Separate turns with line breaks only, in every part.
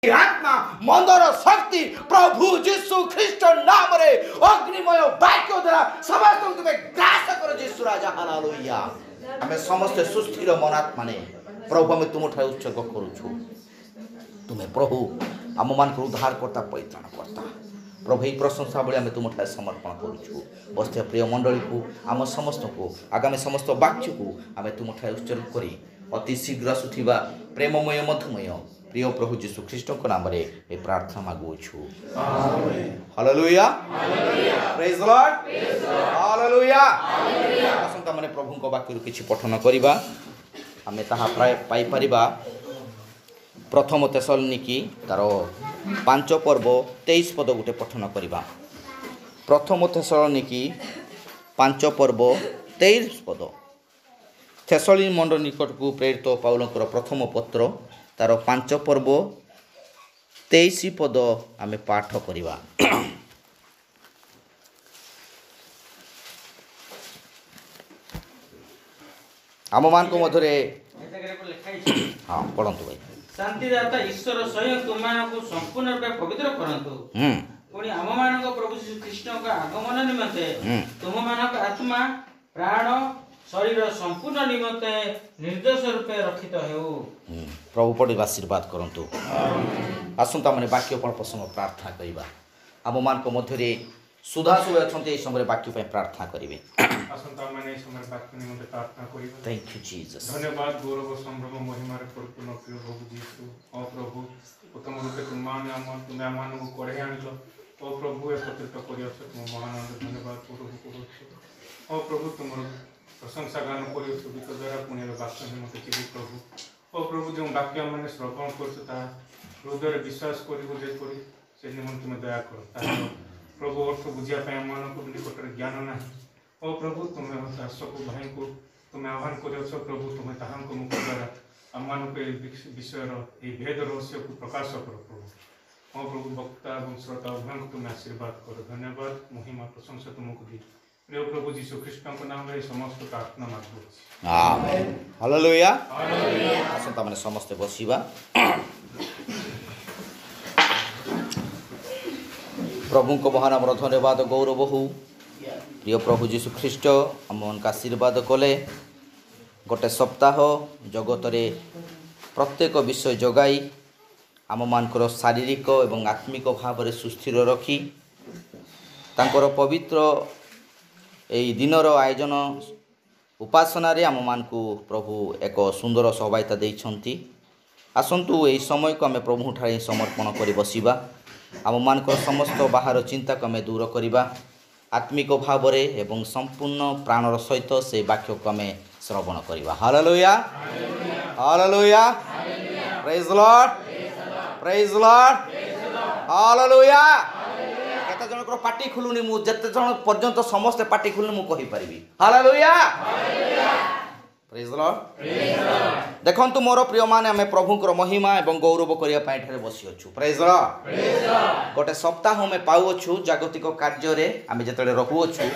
आत्मा मंदर शक्ति प्रभु यीशु ख्रीष्ट नाम रे अग्निमय वाक्य द्वारा समस्त तुम्हें ग्रास करो यीशु राजा हालेलुया। हमें समस्त सुस्थिर मनात्मा ने प्रभु हमें तुम ठाई उत्सर्ग करूछु। तुम्हें प्रभु आम मान उद्धार करता परित्राण करता प्रभु यही प्रशंसा बड़े आम तुम ठाई समर्पण करूछु। बस्ते प्रिय मंडली को आम समस्त को आगामी समस्त वाक्य को आम तुम ठाई उत्सर्ग करी अति शीघ्र सुथिबा प्रेममय मधुमय प्रिय प्रभु यीशु ख्रीष्ट नाम रे ए प्रार्थना मागुछु। Hallelujah praise the lord hallelujah. आसंता माने प्रभु को वाक्य किछि पठन करिबा आमे ताहा प्राय पाई परिबा प्रथम थेसलोनिकी तार 5 पर्व 23 पद गुटे पठन करिबा। प्रथम थेसलोनिकी 5 पर्व 23 पद थेसलोनी मंडल निकट को प्रेरित पाउलंकर प्रथम पत्र तार 5 पर्व 23 पद आमे पाठ करिबा। आम मान को मधुरे हाँ पढ़ंतु भाई।
शांतिदाता ईश्वर स्वयं तुमको संपूर्ण रूपे पवित्र करंतु पुणी आम मान प्रभु यीशु कृष्ण का आगमन निमंते तुम मान आत्मा प्राण शरीर संपूर्ण निमंते निर्दोष रूपे रखित हेउ।
प्रभु पढ़ी आशीर्वाद करंतु। आसंता माने वाक्य पढ़ प्रसंग प्रार्थना करिबा। आम मान को मध्यरे सुधासु अछंते ए समय वाक्य पे प्रार्थना करिवे।
आसंता माने ए समय वाक्य निमंते प्रार्थना करिबा।
Thank you Jesus.
धन्यवाद गौरव संभ्रम महिमा रे परिपूर्ण प्रिय प्रभु यीशु ओ प्रभु उत्तम रूपे तुम मान को कोड़े आनिलो ओ प्रभु एकत्रित करियछ तुम महान धन्यवाद प्रभु को ओ प्रभु तुमर प्रशंसा गान करियछ गीत द्वारा पुण्य वाक्य निमंते कि प्रभु ओ प्रभु जो वाक्य माने श्रवण करछ ता हृदय रे विश्वास करिवो जे करी से निमंते तुम दया करो प्रभु अर्थ बुझिया पे मान को निकट ज्ञान ना ओ प्रभु तुम्हें दासक भाई को तुम्हें आह्वान कर प्रभु तुम्हें ताहां को मुख द्वारा आम विषय भेद रहस्य को प्रकाश करो प्रभु ओ प्रभु वक्ता और श्रोता उभय को तुम्हें आशीर्वाद करो। धन्यवाद महिमा प्रशंसा तुमको दी प्रिय प्रभु यीशु ख्रीष्ट नाम रे समस्त प्रार्थना मागुछि
आमेन हालेलुया हालेलुया। आसंता माने समस्त बसिबा। प्रभु को महान आमर धन्यवाद गौरव हो प्रिय प्रभु यीशु ख्रीष्ट आम का आशीर्वाद कले गोटे सप्ताह जगत रे प्रत्येक विषय जगाई आम मानकर शारीरिक एवं आत्मिक भाव में सुस्थिर रखी तांकर पवित्र यही दिनर आयोजन उपासना रे आम मान को प्रभु एक सुंदर सहायता देइछंती। आसंतु यही समय को आम प्रभु ठारे समर्पण कर बसिबा। आम मानकर समस्त बाहर चिंता को आम दूर करिबा आत्मिक भाव रे एवं संपूर्ण प्राणर सहित से वाक्य को आम श्रवण करिबा। Hallelujah hallelujah praise the lord hallelujah. केते जन को पाटी खुलुनी मु जते जन पर्यंत समस्त पाटी खुलुनी मु कहि परिबी। Hallelujah praise the lord. देखंतु मोर प्रिय माने आमे प्रभुकर महिमा एवं गौरव करिया पाई ठरे बसी अछु। Praise the Lord. गोटे सप्ताह में पाउ अछु जागतिक कार्य रे आमे जतले रहू अछु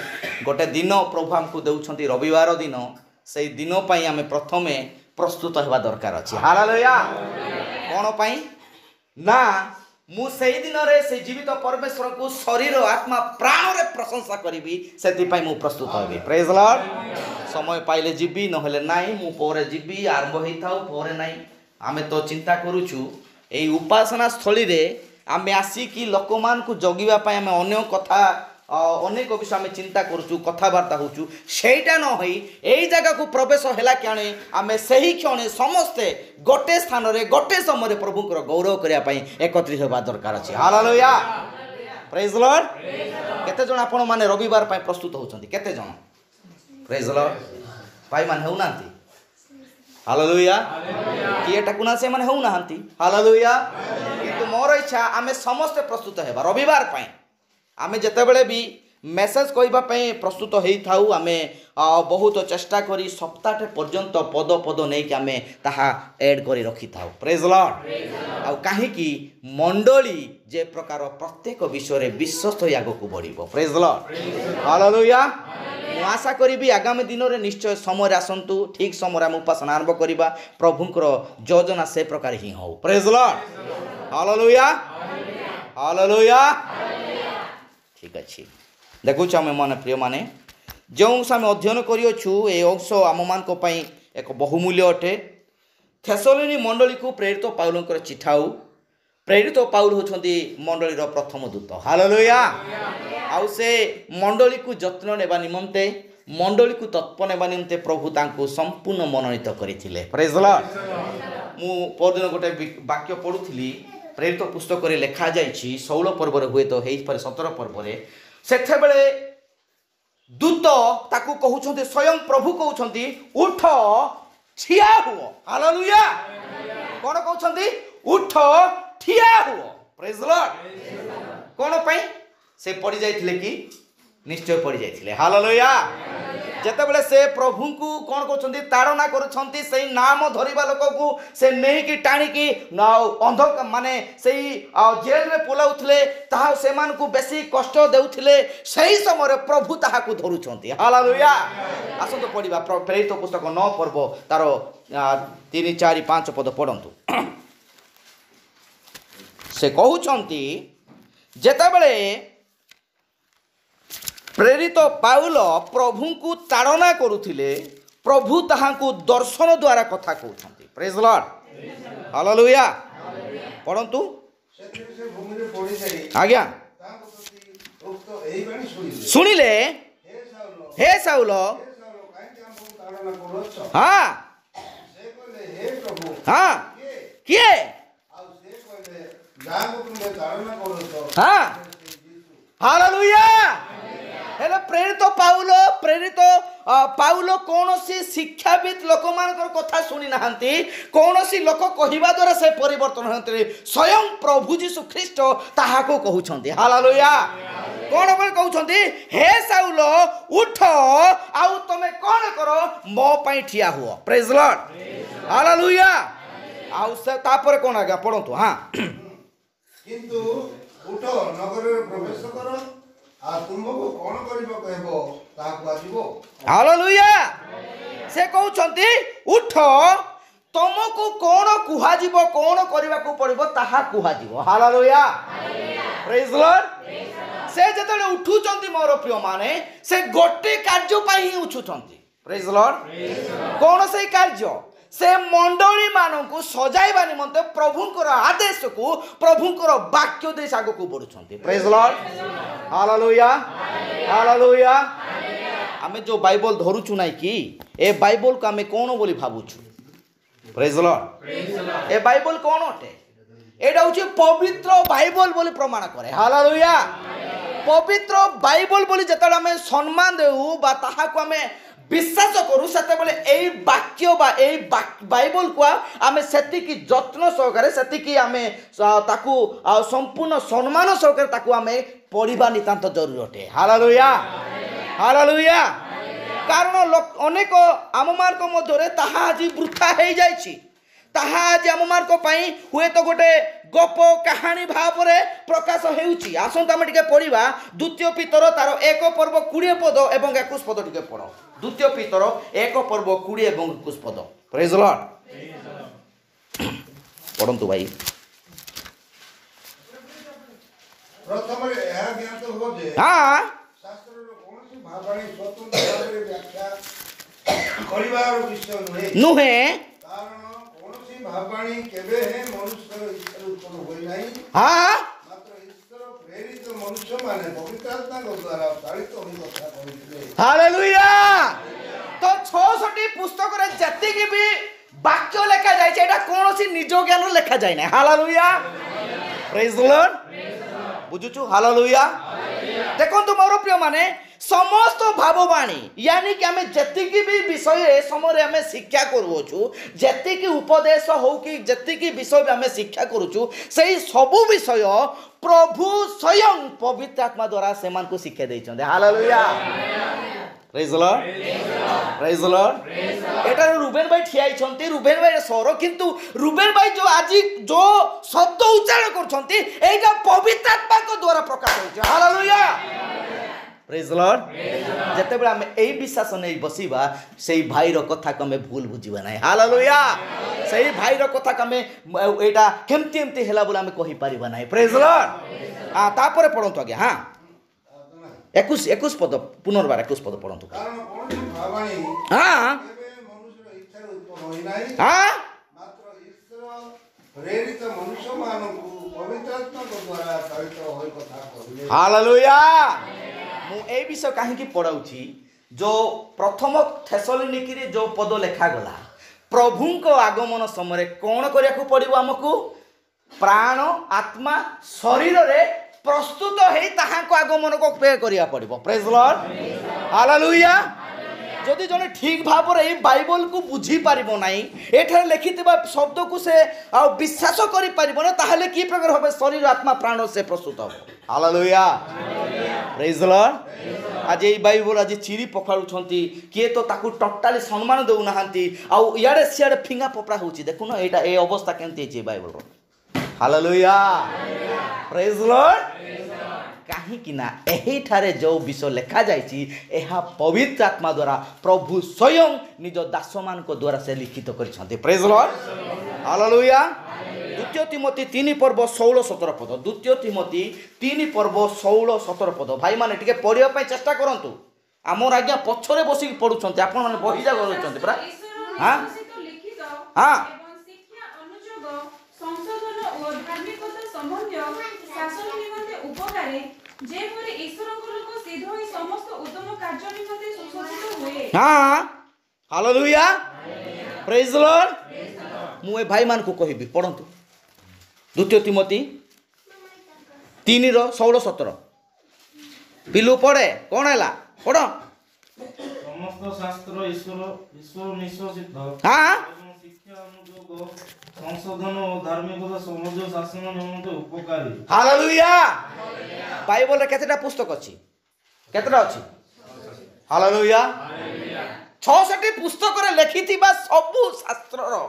गोटे दिन प्रभु हमकु देउछंती रविवार दिन सेई दिन पई आमे प्रथमे प्रस्तुत हेबा दरकार अछि। हालेलुया कोन पई ना मु सेई दिन रे से जीवित परमेश्वर को शरीर आत्मा प्राण रे प्रशंसा करिबी सेति पई मु प्रस्तुत हेबी। Praise the Lord. समय पाइले जीबी नहले नाई मु पोरे जीबी आरंभ होई थाउ पोरे नाई आमे तो चिंता करूछु एई उपासना स्थली रे आमे आसी कि लोकमान को जगिबा पई आमे अन्य कथा अनेक विषय आमे चिंता करूछु कथाबार्ता होछु सेटा न होई एई जगह को प्रवेश हैला क्याणे आमे सही क्षणे समस्ते गोटे स्थान रे गोटे समय रे प्रभु को गौरव करिया पई एकत्रित होबा दरकार अछि। Hallelujah praise the Lord. केते जण आपण माने रविवार पई प्रस्तुत होचंती केते जण प्रेज द लॉर्ड भाई माने हो नांती। हालेलुया किए टाकुना से माने हो नांती। हालेलुया किंतु मोर इच्छा आमे समस्त प्रस्तुत हेबा रविवार पई आमे जते बेले भी मेसेज कहबा पई प्रस्तुत हेई थाउ आमे बहुत चेष्टा करी सप्ताह पर्यंत पद पद नै कि आमे ताहा ऐड करी रखी थाउ। Praise the lord. आ काहे कि मंडली जे प्रकार प्रत्येक विषय रे विश्वस्त आगो को बढ़िबो। प्रेज द लॉर्ड हालेलुया आशा करी आगामी दिन में निश्चय समय आसतु ठीक समय आम उपासना आरंभ करवा प्रभुंकर योजना से प्रकार ही हो प्रेज लॉर्ड हालेलुया हालेलुया ठीक अच्छे देखु आम मन प्रिय माने जो अंश आम अध्ययन करियो ए अंश आम मान एक बहुमूल्य अटे थेसलोनी मंडली को प्रेरित पाउलंकर चिठाऊ प्रेरित पाउल होछंती मंडलीर प्रथम दूत हालेलुया आउ से मंडली को जत्न नेबा निमंते मंडली को तत्प नेबा निमंते प्रभु तांको संपूर्ण मनोनीत करथिले प्रेज लॉर्ड मु परदिन गोटे वाक्य पढुथिली प्रेरित पुस्तक रे लिखा जाइछि 16 पर्व रे हुए तो हेइ पर 17 पर्व रे सेथे बेले दूत ताकू कहउछंती स्वयं प्रभु कहउछंती उठ ठिया हुओ हालेलुया कोन कहउछंती उठ ठिया हुओ प्रेज लॉर्ड कोन पई से पड़ी जाइथिले कि निश्चय पड़ी जाइथिले हालेलुया जेते बेले से प्रभु को कोन कहउछंती ताड़ना करूछंती सेही नाम धरिबा लोक को से नेही की टाणी की अंध माने सेही जेल रे पोलाउथिले ताहा से मान को बेसी कष्ट देउथिले सेही समय प्रभु ताहा को धरुछंती हालेलुया आसंतो पढिबा प्रेरित पुस्तक 9 पर्व तार 3 4 5 पद पढंतु से कहउछंती जेते बेले प्रेरित पाउल प्रभु को ताड़ना करुथिले प्रभु ताहांकु दर्शन द्वारा कथा कहउछंती प्रेज लॉर्ड हालेलुया पढंतु आज्ञा सुनिले हे साउल हाँ हाँ किए हाँ हालेलुया हेले प्रेरित पाउल कौन सी शिक्षाविद लोक मानकर कथा शुणी नाहंती कौन सी लोक कहिबा द्वारा से परिवर्तन होते स्वयं प्रभु यीशु ख्रीष्ट ताहाको कहउछंती हालेलुया कौन बोल कहउछंती हे साउल उठ आउ तमे कौन करो मो पई ठिया हुओ प्रेज लॉर्ड हालेलुया आउ से तापर कोन आगा पढंतु हां
किंतु उठ नगर रे प्रवेश करो आ तुमको कौन करिबो कहबो ताकू आजिबो
हालेलुया से कहउछंती उठ तुमको कौन कुहा जीवो कौन करबा को पड़िबो ताहा कुहा जीवो हालेलुया प्रेज लॉर्ड से जतले उठुचंती मोर प्रिय माने से गोटे कार्य पई ही उठुचंती प्रेज लॉर्ड कौन से कार्य से मंडली मानन को सजाइबा निमंते प्रभुंकर आदेश को प्रभुंकर वाक्य देश आगो को बढ़ुछंती प्रेज लॉर्ड हालेलुया हालेलुया हमें जो बाइबल धरुछु नाही कि ए बाइबल को हमें कोन बोली भाबुछु प्रेज लॉर्ड ए बाइबल कोन अटे एटा होची पवित्र बाइबल बोली प्रमाण करे हालेलुया पवित्र बाइबल बोली जतले हमें सम्मान देउ बा ताहा को हमें विश्वास करू सेते बेले एई वाक्य बा एई बाइबल को आमे सेति की जत्न सहकारे सेति की आमे ताकू संपूर्ण सम्मान सहकारे ताकू आमे पढ़िबा नितांत जरूरी अटे हालेलुया हालेलुया कारण अनेक आम मार्क मध्य ताहा आज वृथा हो जाइछि ताहा आज आम मार्क पई हुए तो गोटे गप कहानी भाव रे प्रकाश हेउछि आसंत आमे टिके पढ़िबा द्वितीय पीतर तार 1 पर्व 20 पद एवं 21 पद टिके पढो द्वितीय पीतर 1 पर्व 20 एवं 21 पद प्रेज लॉर्ड पढंतु भाई
प्रथम रे यह ज्ञात हो जे
हां
शास्त्र रो कोनसी भावनी स्वतंत्र भाव रे व्याख्या करिवार विषय नुहे कारण कोनसी भावनी केबे हे मनुष्य ईश्वर उत्पन्न होई नाही
हां
मात्र ईश्वर प्रेरित मनुष्य माने पवित्र आत्मा द्वारा चालित होई कथा कहिथिले
हालेलुया तो 66 पुस्तक रे जति की भी वाक्य लिखा जाय छै एटा कोनसी निज ज्ञान लिखा जाय नै हालेलुया प्रेज द लॉर्ड बुझुछु हालेलुया देखंतु मोर प्रिय माने समस्त भाववाणी यानी कि हमें जति की भी विषय समय हमें शिक्षा करूछु जति की उपदेश हो कि जति की विषय हमें शिक्षा करूछु सही सब विषय प्रभु स्वयं पवित्र आत्मा द्वारा सेमान को शिक्षा देइछन hallelujah praise the lord praise the lord एटा रुबेन भाई ठियाई छंती रुबेन भाई सर किंतु रुबेन भाई जो आज जो शब्द उच्चारण करछंती एटा पवित्र आत्मा को द्वारा प्रकाश होइछ हालेलुया प्रेज लॉर्ड जेतेबेले आमे एई विश्वास नै बसिबा सेई भाईर कथा कमे भूल बुझिबा नै हालेलुया सेई भाईर कथा कमे एटा केमति एमति हेला बोला आमे कहि परिबा नै प्रेज लॉर्ड तापरे पढंतु आगे हां 21 पद पुनर्बार 21 पद पढंतु
कारण कोनोसी भावाणी
हां
केबे मनुष्यर इच्छा उत्पन्न होई नाही
हां
मात्र ईश्वर प्रेरित मनुष्य मानकु पवित्र आत्मा द्वारा चालित होय कथा कहले
हालेलुया मु ए विषय काहे की पढाउछि जो प्रथम थेसलोनिकी रे जो पद लेखा गला प्रभु को आगमन समय कौन करिया को पड़िबो हमकु प्राण आत्मा शरीर रे प्रस्तुत हेई ताहा को आगमन को पे करिया पड़िबो प्रेज लॉर्ड हालेलुया जदि जने ठीक भाव रे बाइबल को बुझी पारिबो नाही एठारे लिखितबा शब्द को से आ विश्वास करि पारिबो ना ताहले की प्रकार होबे शरीर आत्मा प्राण से प्रस्तुत हो हालेलुया प्रेज लॉर्ड आज ये बाइबल आज चिरी पखाड़ुछंती किए तो ताकू टोटाली सम्मान देउ नाहंती आ इयाडे सियाडे फिंगा पोपड़ा होची देखु ना एटा ए अवस्था केनती छै बाइबल रो हालेलुया प्रेज लॉर्ड काहे कि ना एही ठारे जो विषय लिखा जायछि एहा पवित्र आत्मा द्वारा प्रभु स्वयं निज दासमान को द्वारा से लिखित करिसंती प्रेज लॉर्ड हालेलुया द्वितीय तिमोथी 3 पर्व 16-17 पद द्वितीय तिमोथी 3 पर्व 16-17 पद भाई माने टिके पढिया पय चेष्टा करंतु हमर आज्ञा पछरे बसी पढुछंती आपण माने बही जा करछंती परा हां हां
शिक्षा अनुयोग संशोधन और धार्मिकता संबंधी शासन निमंते उपकारे जेपरि ईश्वरक लोक सिद्ध होई समस्त उत्तम कार्य निमंते सुसज्जित हुए
हां हालेलुया प्रेज लॉर्ड मु ए भाई मान को कहिबी पढंतु द्वितीय तिमोथी 3:16-17 पिलु पढ़े कौन है पढ़
समस्त शास्त्र ईश्वर निश्चित
हाँ
शिक्षा अनुयोग संशोधन और धार्मिकता समझ शासन निमंते उपकारी
हालेलुया बाइबल रे केतेटा पुस्तक अछि केतेटा अछि हालेलुया 66 पुस्तक रे लिखिथिबा सब शास्त्र रो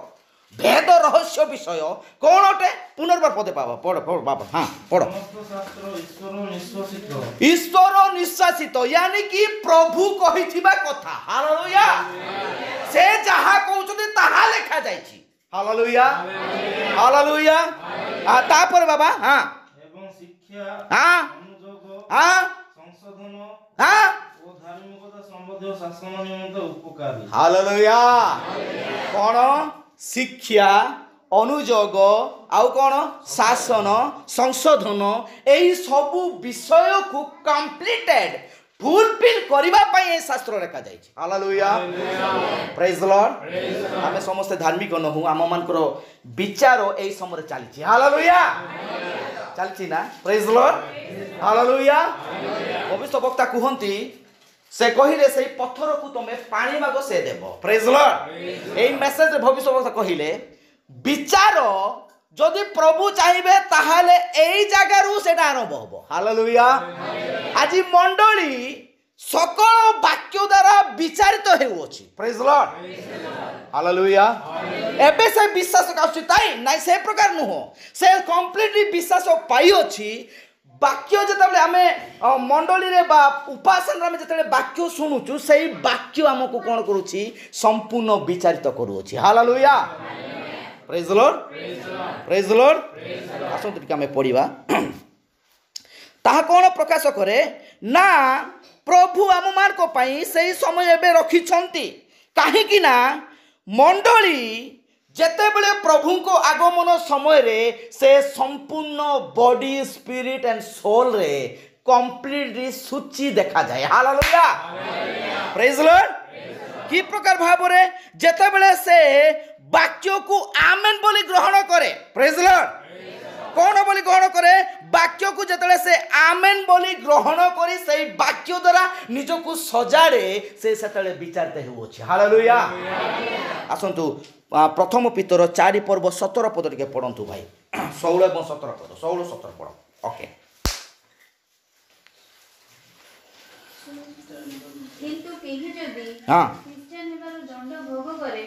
भेद रहस्य विषय कौन अटे पुनर्बार पदे पावा पढ़ पढ़ बाबा हां पढ़
समस्त शास्त्र
ईश्वर निश्वासित यानी कि प्रभु कहिथिबा कथा हालेलुया से जहा कहउछथि ताहा लेखा जायछि हालेलुया हालेलुया तापर बाबा हां
एवं शिक्षा
हां
अनुयोग
हां
संशोधन
हां
और धार्मिकता संबंधी शासन निमंते उपकारी
हालेलुया कौन शिक्षा अनुयोग आउ कौन शासन संशोधन एई सबु विषय को कंप्लीटेड फुलफिल करिबा पई ए शास्त्र रेखा जाय छै हालेलुया प्रेज लॉर्ड हमें समस्त धार्मिक नहु आम मानकर विचार एई समय चली छै हालेलुया चली छी ना प्रेज लॉर्ड हालेलुया भविष्य वक्ता कहंती से कहिले से पत्थर को तमे पानी मागो से देबो प्रेज लॉर्ड एई मेसेज भविष्य वक्ता कहिले विचार जदि प्रभु चाहिए ताहले एई जगह रु सेटा आरंभ होबो हालेलुया आज मंडली सकल वाक्य द्वारा विचारित हेउछि प्रेज लॉर्ड हालेलुया एबे से विश्वास काउछि ताई नै से प्रकार नुहो से कंप्लीटली विश्वास पाई अछि वाक्य जतबे आमे मंडली रे बा उपासन रे जतबे वाक्य सुनुछु सेई वाक्य हमको कोन करूछि संपूर्ण विचारित करूछि hallelujah praise lord praise lord आसो टिका में पढ़िबा ताहा कोन प्रकाश करे ना प्रभु आम मान को पई सेई समय एबे रखी छंती काहे कि ना मंडली जेते बेले प्रभु को आगमन समय रे से संपूर्ण बॉडी स्पिरिट एंड सोल रे कंप्लीटली सूची देखा जाए हालेलुया प्रेज लॉर्ड की प्रकार भाव रे जेते बेले से वाक्य को आमेन बोली ग्रहण करे प्रेज लॉर्ड कौन बोली ग्रहण करे वाक्य को जेते से आमेन बोली ग्रहण करी से वाक्य द्वारा निज को सजाड़े से सेतले विचारते होछि हालेलुया आसंतु प्रथम पितर 4 पर्व 17 पद टिके पढंतु भाई 16 এবং 17 पद 16 17 पढ ओके
किंतु केहि जदि
हां
ख्रिस्टियान हेबार दंड भोग करे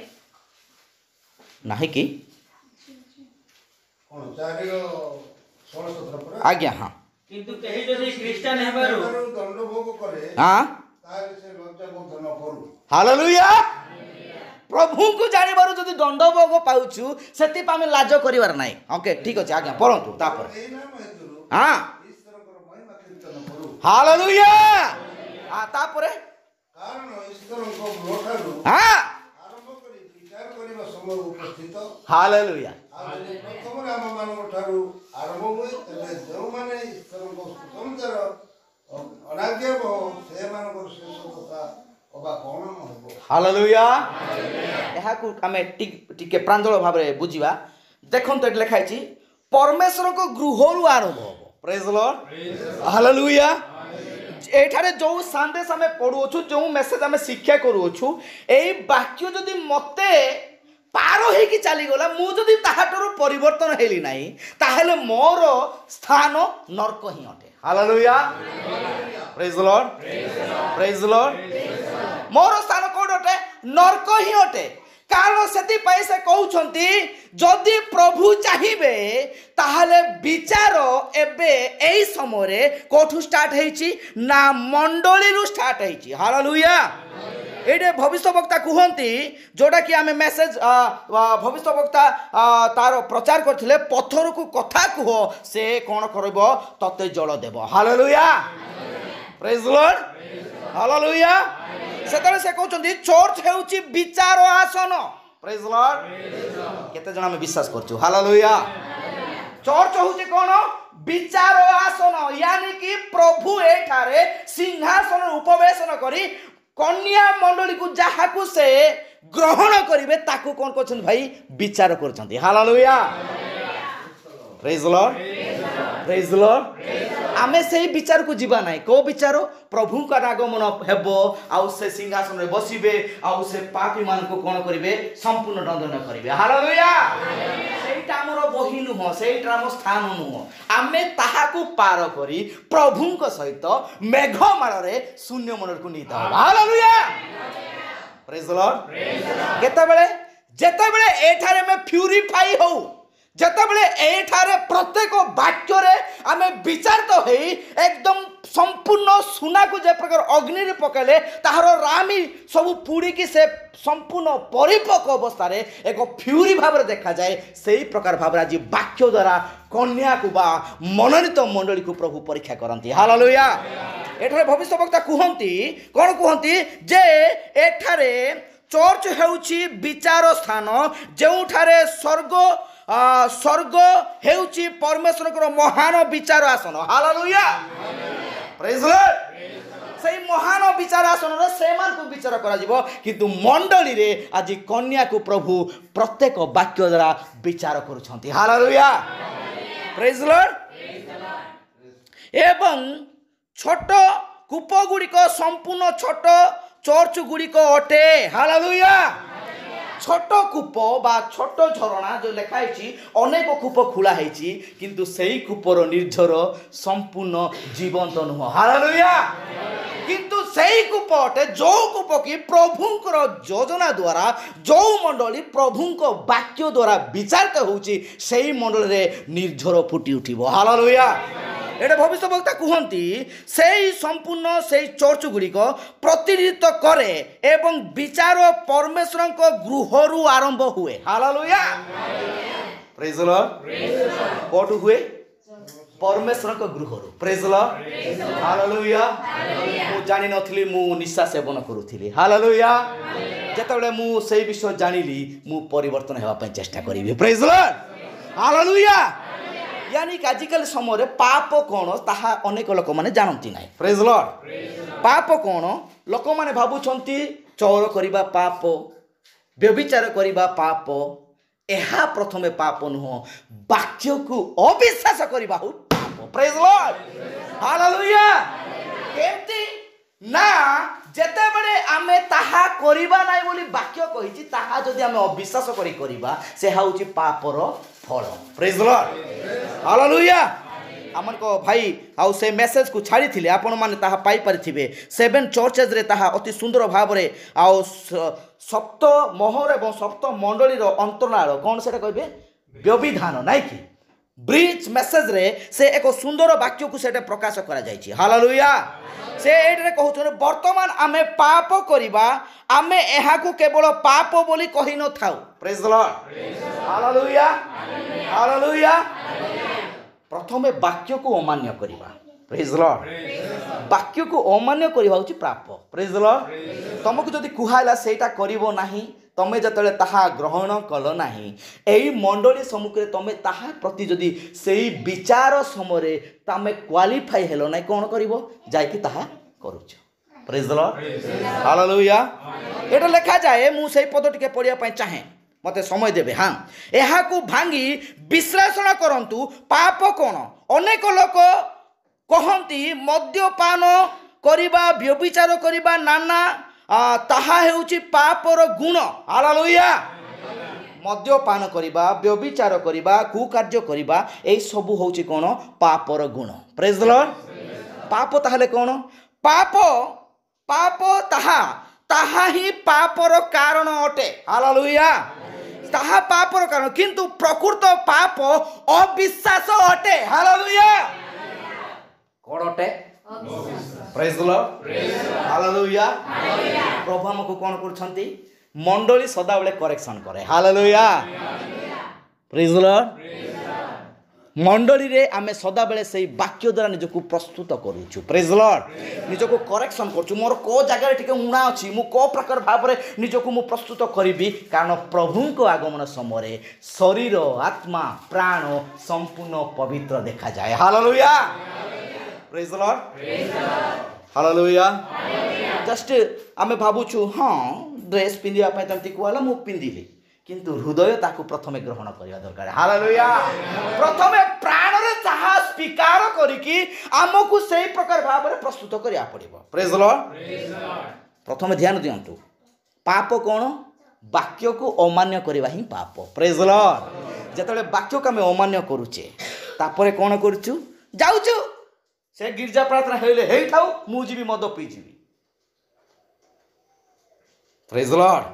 नाही कि
कौन 4 16 17 पर
आज्ञा हां
କିନ୍ତୁ କେହି ଯଦି ଖ୍ରୀଷ୍ଟିଆନ ହେବାରୁ
ଦଣ୍ଡ ଭୋଗ କରେ
हाँ
ତାହେଲେ ସେ ଲଜ୍ଜା ବୋଧ ନ କରୁ।
हालेलुया प्रभु को जानिबारु जदि दंड भोग पाउछु सेति पामे लाज करिवार नाही ओके ठीक अछि आज्ञा पढंतु तापर
ଏହି ନାମ ହେତୁରୁ
हां
ଈଶ୍ୱରଙ୍କର ମହିମା କୀର୍ତ୍ତନ କରୁ।
हालेलुया आ तापर
କାରଣ ଈଶ୍ୱରଙ୍କ ମୁହଁଠାରୁ
हां
ଆରମ୍ଭ କରି ବିଚାର କରିବା ସମୟ ଉପସ୍ଥିତ।
हालेलुया
ଆଉ ଯଦି ପ୍ରଥମରେ ଆମମାନଙ୍କ ଠାରୁ ଆରମ୍ଭ ହୁଏ ତେବେ ଯେଉଁମାନେ ଈଶ୍ୱରଙ୍କ ସୁସମାଚାର ଅନାଜ୍ଞାବହ ସେମାନଙ୍କର ଶେଷ କଥା ଅବା କଣ ହେବ।
हालेलुया एहाकु आमे टिके प्रांजल भाबरे बुझिबा देखंतु एट लिखा अछि परमेश्वर को गृहरु आरंभ हो प्रेज द लॉर्ड हालेलुया एठारे जो संदेश आमे पढुछु जो मेसेज आमे शिक्षा करूछु एई वाक्य जदि मते पारो हे कि चली गला मु जदि ताहाटरो परिवर्तन हेली नाही ताहेले मोर स्थान नरक ही अटे hallelujah praise the lord praise the lord मोर स्थान कोड अटे नरक ही अटे कारण सेति पैसे कहउछंती जदि प्रभु चाहिबे ताहले विचार एबे एई समय रे कोठु स्टार्ट हेछि ना मंडली रु स्टार्ट हेछि हालेलुया एडे भविष्यवक्ता कहंती जोडा कि आमे मेसेज भविष्यवक्ता तार प्रचार करथिले पत्थर को कथा कह से कोन करबो तते जल देबो hallelujah praise the lord hallelujah सेतरे से कहउछंती चर्च हेउची विचार आसन प्रेज द लॉर्ड केते जणा में विश्वास करछु हालेलुया चर्च होउची कोन विचार आसन यानी कि प्रभु एठारे सिंहासन उपवेशन करी कन्या मंडली को जहा को से ग्रहण करिवे ताकू कोन करछन भाई विचार करछंती hallelujah praise the lord praise the lord आमे सेही विचार को जीवा नाही को विचार प्रभु का आगमन हेबो आउ से सिंहासन रे बसिबे आउ से पापी मान को कोन करिवे संपूर्ण दंडन करिवे हालेलुया सेटा हमर बही नुह सेटा हम स्थान नुह आमे ताहा को पार करी प्रभु को सहित मेघमाल रे शून्य मन को नीता हालेलुया प्रेज द लॉर्ड केतेबेले जेतेबेले एठारे में प्यूरिफाई हो जेतेबेले एठारे प्रत्येक वाक्य रे आमे विचार तो हेई एकदम संपूर्ण सुना को जे प्रकार अग्नि रे पकेले ताहारो रामी सब पुड़ी की से संपूर्ण परिपक्व अवस्था रे एक फ्यूरी भाव रे देखा जाए सेही प्रकार भाव आज वाक्य द्वारा कन्या को बा मनोनीत मंडली को प्रभु परीक्षा करंती हालेलुया एठारे भविष्यवक्ता कहंती कोन कहंती जे एठारे चर्च हेउची विचार स्थान जेउठारे स्वर्ग हेउची परमेश्वर को महान विचार आसन हालेलुया प्रेज द लॉर्ड सेही महान विचार आसन रे सेमान को विचार करा जिवो किंतु मंडली रे आज कन्या को प्रभु प्रत्येक वाक्य द्वारा विचार करूछंती हालेलुया प्रेज द लॉर्ड एवं छोट कूप गुड़िक संपूर्ण छोट चर्च गुड़िक अटे हालेलुया छोट कूप बा छोट झरणा जो लिखाई अनेक कूप खोला है किंतु सेही कूपर निर्झर संपूर्ण जीवंत नुह हालेलुया किंतु सेही कूप अटे जो कूप की प्रभुंकर योजना द्वारा जो मंडली प्रभुंक वाक्य द्वारा विचारित होउची सेही मंडली रे निर्झर फुटी उठिबो हालेलुया एटा भविष्यवक्ता कहंती सेही संपूर्ण सेही चर्च गुड़िक प्रतिनिधित्व करे एवं विचार परमेश्वर को गृहरु आरंभ हुए हालेलुया प्रेज द लॉर्ड कोठु हुए परमेश्वर को गृहरु प्रेज द लॉर्ड हालेलुया मु जानि नथली मु निशा सेवन करूथिली हालेलुया जेतेबेले मु सेही विषय जानिली मु परिवर्तन हेबा पय चेष्टा करिवि प्रेज द लॉर्ड हालेलुया यानी कि आजिकल समय पाप कौन ताहा अनेक लोक माने जानती ना प्रेज द लॉर्ड पाप कौन लोक माने भाबुछंती चोर करिबा पाप व्यभिचार करिबा पाप एहा प्रथमे पाप नुह वाक्य को अविश्वास करिबा हो पाप प्रेज द लॉर्ड हालेलुया केमती ना जेते बडे आमे ताहा करिबा नाइ बोली वाक्य कहिछि ताहा जदि आमे अविश्वास करि करिबा से हाउछि पापर फल प्रेज द लॉर्ड हालेलुया आमन को भाई आउ से मेसेज को छाड़ी थिले आपण माने ताहा पाई परिथिबे 7 चर्चेज रे ताहा अति सुंदर भाव रे आउ सप्त मोहर एवं सप्त मंडली रो अंतराल कोन सेटा कहबे व्यभिधान नाइ कि ब्रिज मेसेज रे से एक सुंदर वाक्य को सेटे प्रकाश करा जायछि हालेलुया से एटे कहउछन वर्तमान आमे पाप करिबा आमे एहा को केवल पाप बोली कहि न थाउ praise the lord hallelujah hallelujah प्रथमे वाक्य को अमान्य करिबा प्रेज द लॉर्ड वाक्य को अमान्य करिबा होछि पाप प्रेज द लॉर्ड तुमको जदि कुहाइला सेटा करिवो नाही तमे जतले ताहा ग्रहण कल नाही एई मंडली सम्मुखरे तमे ताहा प्रति जदि सेई विचार समरे तमे क्वालिफाई हेलो नाही कोन करिवो जाय कि ताहा करूछ प्रेज द लॉर्ड हालेलुया एटा लिखा जाए मु सेई पद टिके पढिया पय चाहे मते समय देबे हां एहा को भांगी विश्लेषण करंतु पाप कोन अनेक लोक कहंती मद्यपान करिबा व्यभिचार करिबा नाना ताहा हेउची पापर गुण हालेलुया मद्यपान करिबा व्यभिचार करिबा कुकार्य करिबा एई सब होउची कोन पापर गुण प्रेज द लॉर्ड पाप ताहले कोन पाप पाप ताहा ही पापर कारण अटे हालेलुया ताहा पापर कारण किंतु प्रकृत पाप अविश्वास अटे हालेलुया कोन अटे प्रेज द लॉर्ड हालेलुया प्रभु हमको कोन करछंती मंडली सदा बेले करेक्शन करे हालेलुया प्रेज द लॉर्ड मंडली रे आमे सदा बेले सेई वाक्य द्वारा निजको प्रस्तुत करूछु प्रेज द लॉर्ड निजको करेक्शन करछु मोर को जगह टिके उणा अछि मु को प्रकार भाव रे निजको मु प्रस्तुत करिबी कारण प्रभु को आगमन समय शरीर आत्मा प्राण संपूर्ण पवित्र देखा जाए hallelujah praise the lord hallelujah just आमे भाबुछु हां ड्रेस पिंदिया पय तमति कोला मु पिंदिली किंतु हृदय ताकू प्रथमे ग्रहण करिया दरकार हालेलुया प्रथमे प्राण रे चाहा स्वीकार करिकि हमकु सेही प्रकार भाव रे प्रस्तुत करिया पड़िबो प्रेज द लॉर्ड प्रथमे ध्यान दियंतु पाप कोन वाक्य को अमान्य करिवा ही पाप प्रेज द लॉर्ड जतले वाक्य को हम अमान्य करूचे तापरे कोन करछु जाउछु से गिरजा प्रार्थना हेले हेई थाउ मु जीवी मद पी जीवी प्रेज द लॉर्ड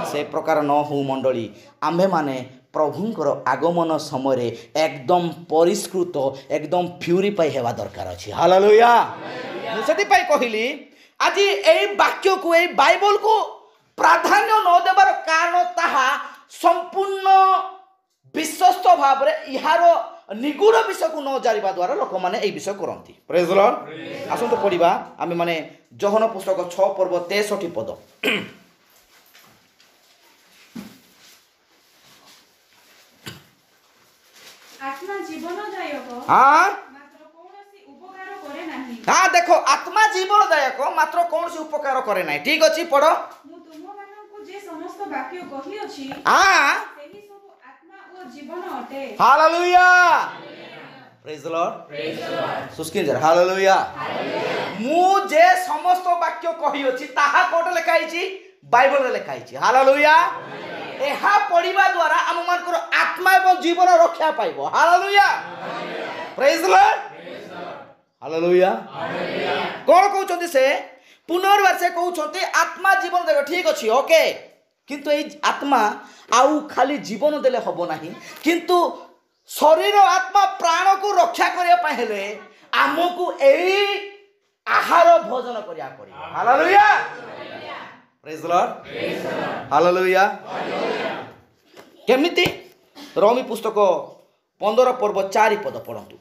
से प्रकार न हो मंडली आम्भे माने प्रभुंकर आगमन समय एकदम परिष्कृत एकदम प्यूरिफाई हेवा दरकार अछि हालेलुया सेति पाई कहिली आज एई वाक्य को एई बाइबल को प्राधान्य न देबार कारण ताहा संपूर्ण विश्वस्त भाव रे इहार निगूढ़ विषय को न जानिबा द्वारा लोक माने एई विषय करंती प्रेज द लॉर्ड आसंतो पढिबा आमे माने जोहन पुस्तक 6 पर्व 63 पद
आत्मा जीवनदायक
हां
मात्र कोनोसी उपकार करे नाही
हां देखो आत्मा जीवनदायक मात्र कोनोसी उपकार करे नाही ठीक अछि पढो
मु तुममानंकु जे समस्त वाक्य कहि अछि
हां
सेही सब आत्मा ओ जीवन अटे
हालेलुया प्रेज द लॉर्ड सुस्किन जर हालेलुया मु जे समस्त वाक्य कहि अछि ताहा कोट लिखाई छी बाइबल रे लिखाई छी हालेलुया एहा पढ़िबा द्वारा हम मानकर आत्मा एवं जीवन रक्षा पाइबो hallelujah praise the lord hallelujah कोन कहउछंती से पुनर्बार से कहउछंती आत्मा जीवन देबो ठीक अछि ओके किंतु ए आत्मा आउ खाली जीवन देले हबो नाही किंतु शरीर आत्मा प्राण को रक्षा करिया पाए हेले हमकु एई आहार भोजन करिया पड़िबो hallelujah praise the lord hallelujah केमिति रोमी पुस्तक 15 पर्व 4 पद पढंतु